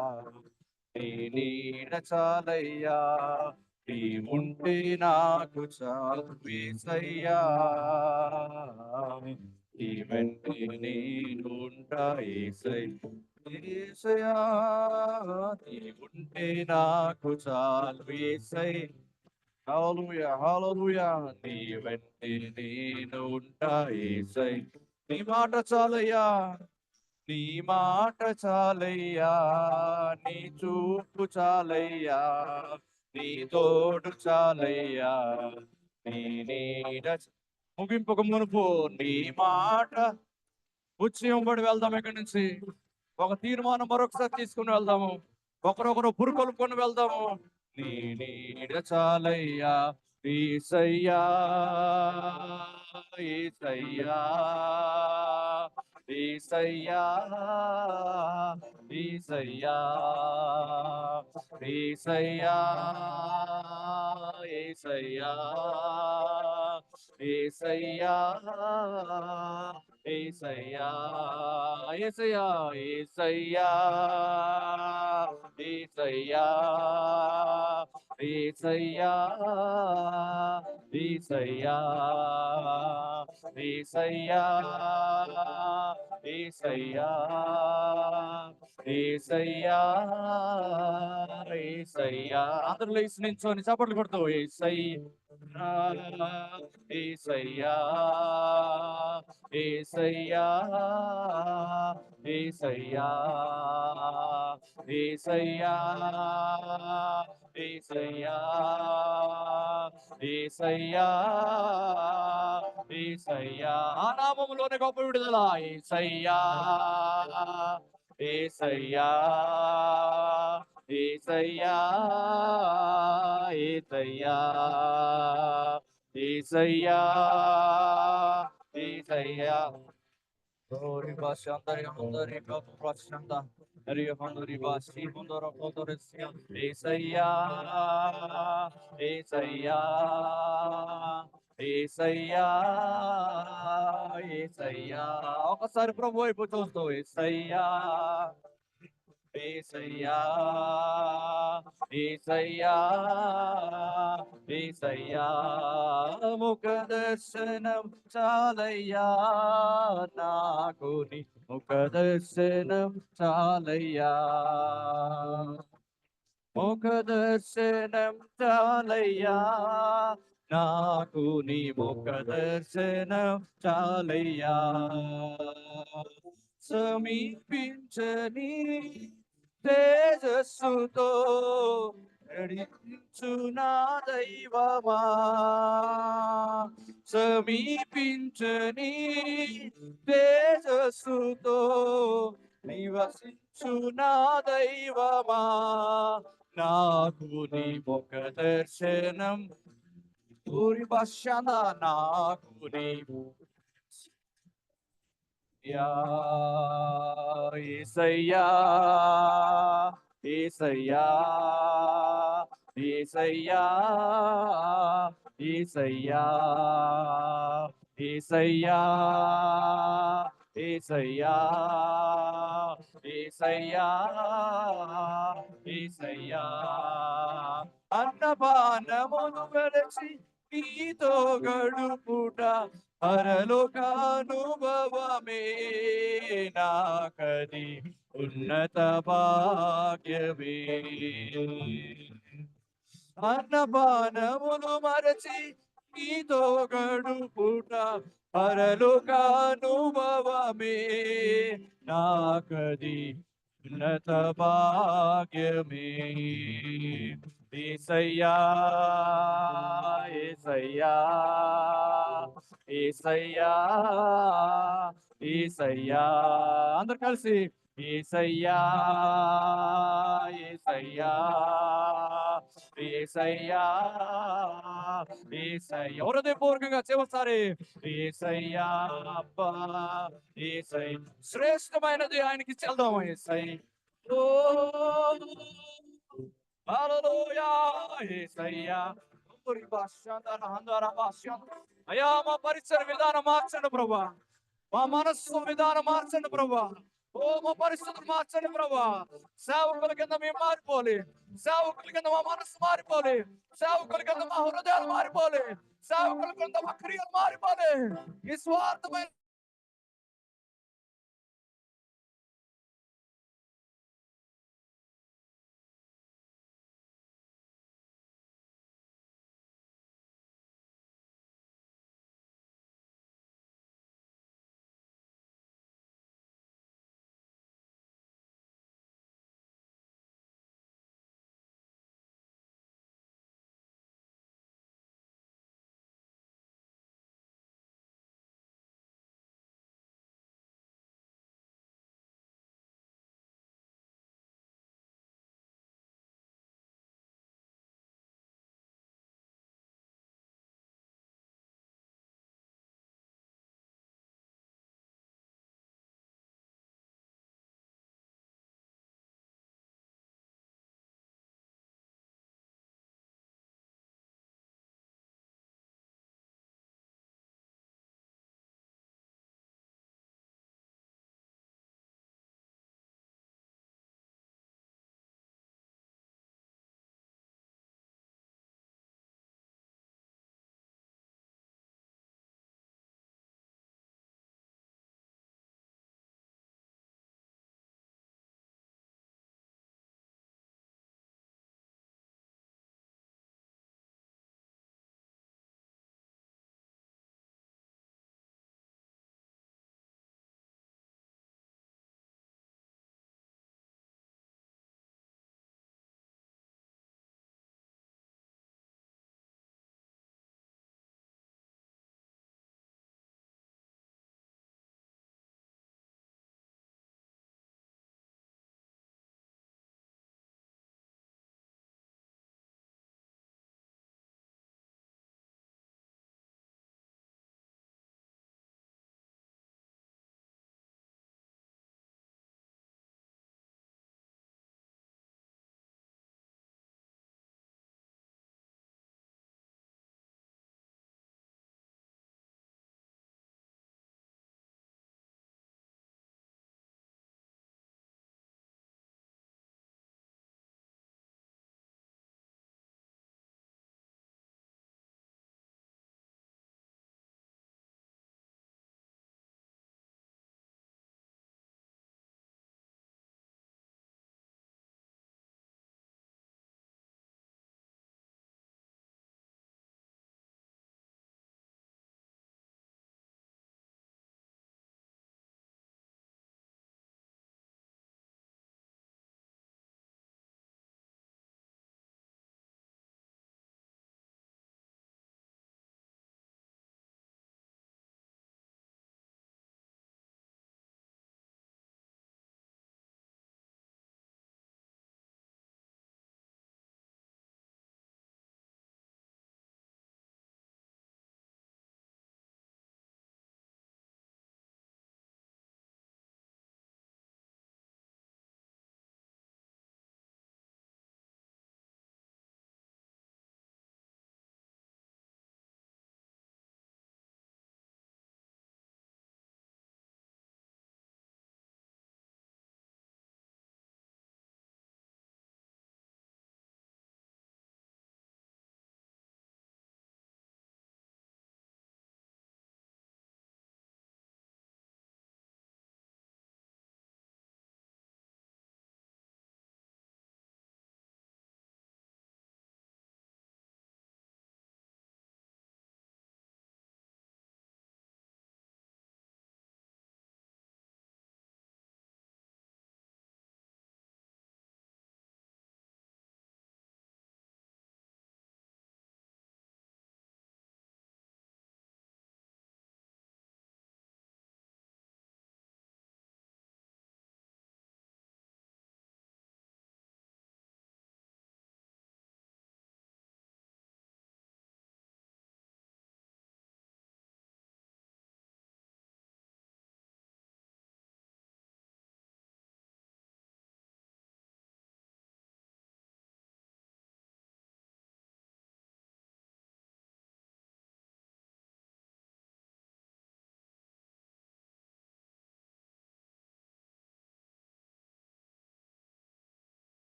నీ నీడ చాలయ్యా, నీ ఉంటే నాకు చాలు యేసయ్యా, నీ వెంటే నేను ఉంటా యేసయ్యా, నీ ఉంటే నాకు చాలు యేసయ్యా. హల్లెలూయా, హల్లెలూయా. నీ వెంటే నేను ఉంటా యేసయ్యా. నీ మాట చాలయ్యా, నీ మాట చాలయ్యా, నీ చూపు చాలయ్యా, నీ తోడు చాలయ్యా, నీ నీడ ముగింపుకు మునుపు నీ మాట ఉచ్చయంబడి వెళ్దాం. ఇక్కడి నుంచి ఒక తీర్మానం మరొకసారి తీసుకుని వెళ్దాము. ఒకరొకరు పురుకొలుపుకొని వెళ్దాము. నీ నీడ చాలయ్యా యేసయ్యా, యేసయ్యా, యేసయ్యా, యేసయ్యా, యేసయ్యా, యేసయ్యా, యేసయ్యా, యేసయ్యా, యేసయ్యా, యేసయ్యా, యేసయ్యా, యేసయ్యా, యేసయ్యా, యేసయ్యా, యేసయ్యా, యేసయ్యా, యేసయ్యా. అందరూ లేచి నించోని చప్పట్లు కొడుతూ యేసయ్యా, యేసయ్యా, యేసయ్యా, యేసయ్యా, యేసయ్యా, యేసయ్యా, యేసయ్యా, యేసయ్యా. ఆ నామములోనే గొప్ప విడుదల. యేసయ్యా, యేసయ్యా, యేసయ్యా, యేసయ్యా, యేసయ్యా, యేసయ్యా. Glory bashandari handari kapu prashanda ri handari basi handara kodare sia Esaya, Esaya, Esaya, Esaya. ఒకసారి ప్రభు వైపు చూస్తూ Esaya, యేసయ్యా, యేసయ్యా, యేసయ్యా. ముఖ దర్శనం చాలయ్యా నాకు, నీ ముఖ దర్శనం చాలయ్యా, ముఖ దర్శనం చాలయ్యా నాకు, నీ ముఖ దర్శనం చాలయ్యా. సమీపించని తేజస్సుతో నడిపించు నా దైవమా, సమీపించని తేజస్సుతో నివసించు నా దైవమా, నాకు నీ ముఖ దర్శనం పూరి భాషణ, నాకు నీ యేసయ్యా, యేసయ్యా, యేసయ్యా యేసయ్యా యేసయ్యా యేసయ్యా యేసయ్యా యేసయ్యా అన్నపానమును వెలసి నీతో గడుపుట పరలోకానుభవమే నాకది ఉన్నత భాగ్యమే అన్నపానమును మరచి నీతో గడుపుట పరలోకానుభవమే నాకది ఉన్నత భాగ్యమే యేసయ్యా యేసయ్యా యేసయ్యా యేసయ్యా అందరు కలిసి యేసయ్యా యేసయ్యా యేసయ్యా యేసయ్యా హృదయపూర్వకంగా చివరిసారి యేసయ్యా అబ్బా యేసయ్య శ్రేష్టమైనది ఆయనకి చెల్దాం యేసయ్య ఓ హల్లెలూయా యేసయ్యా అయ్యా మా పరిసర విధానం మార్చండి ప్రభా, మా మనస్సు విధానం మార్చండి ప్రభా, ఓ మా పరిస్థితులు మార్చండి ప్రభా. సేవకుల కింద మేము మారిపోలే, సేవకుల కింద మా మనస్సు మారిపోలే, సేవకుల కింద మా హృదయాలు మారిపోలే, సేవకుల కింద మా క్రియలు మారిపోలే. నిస్వార్థమైన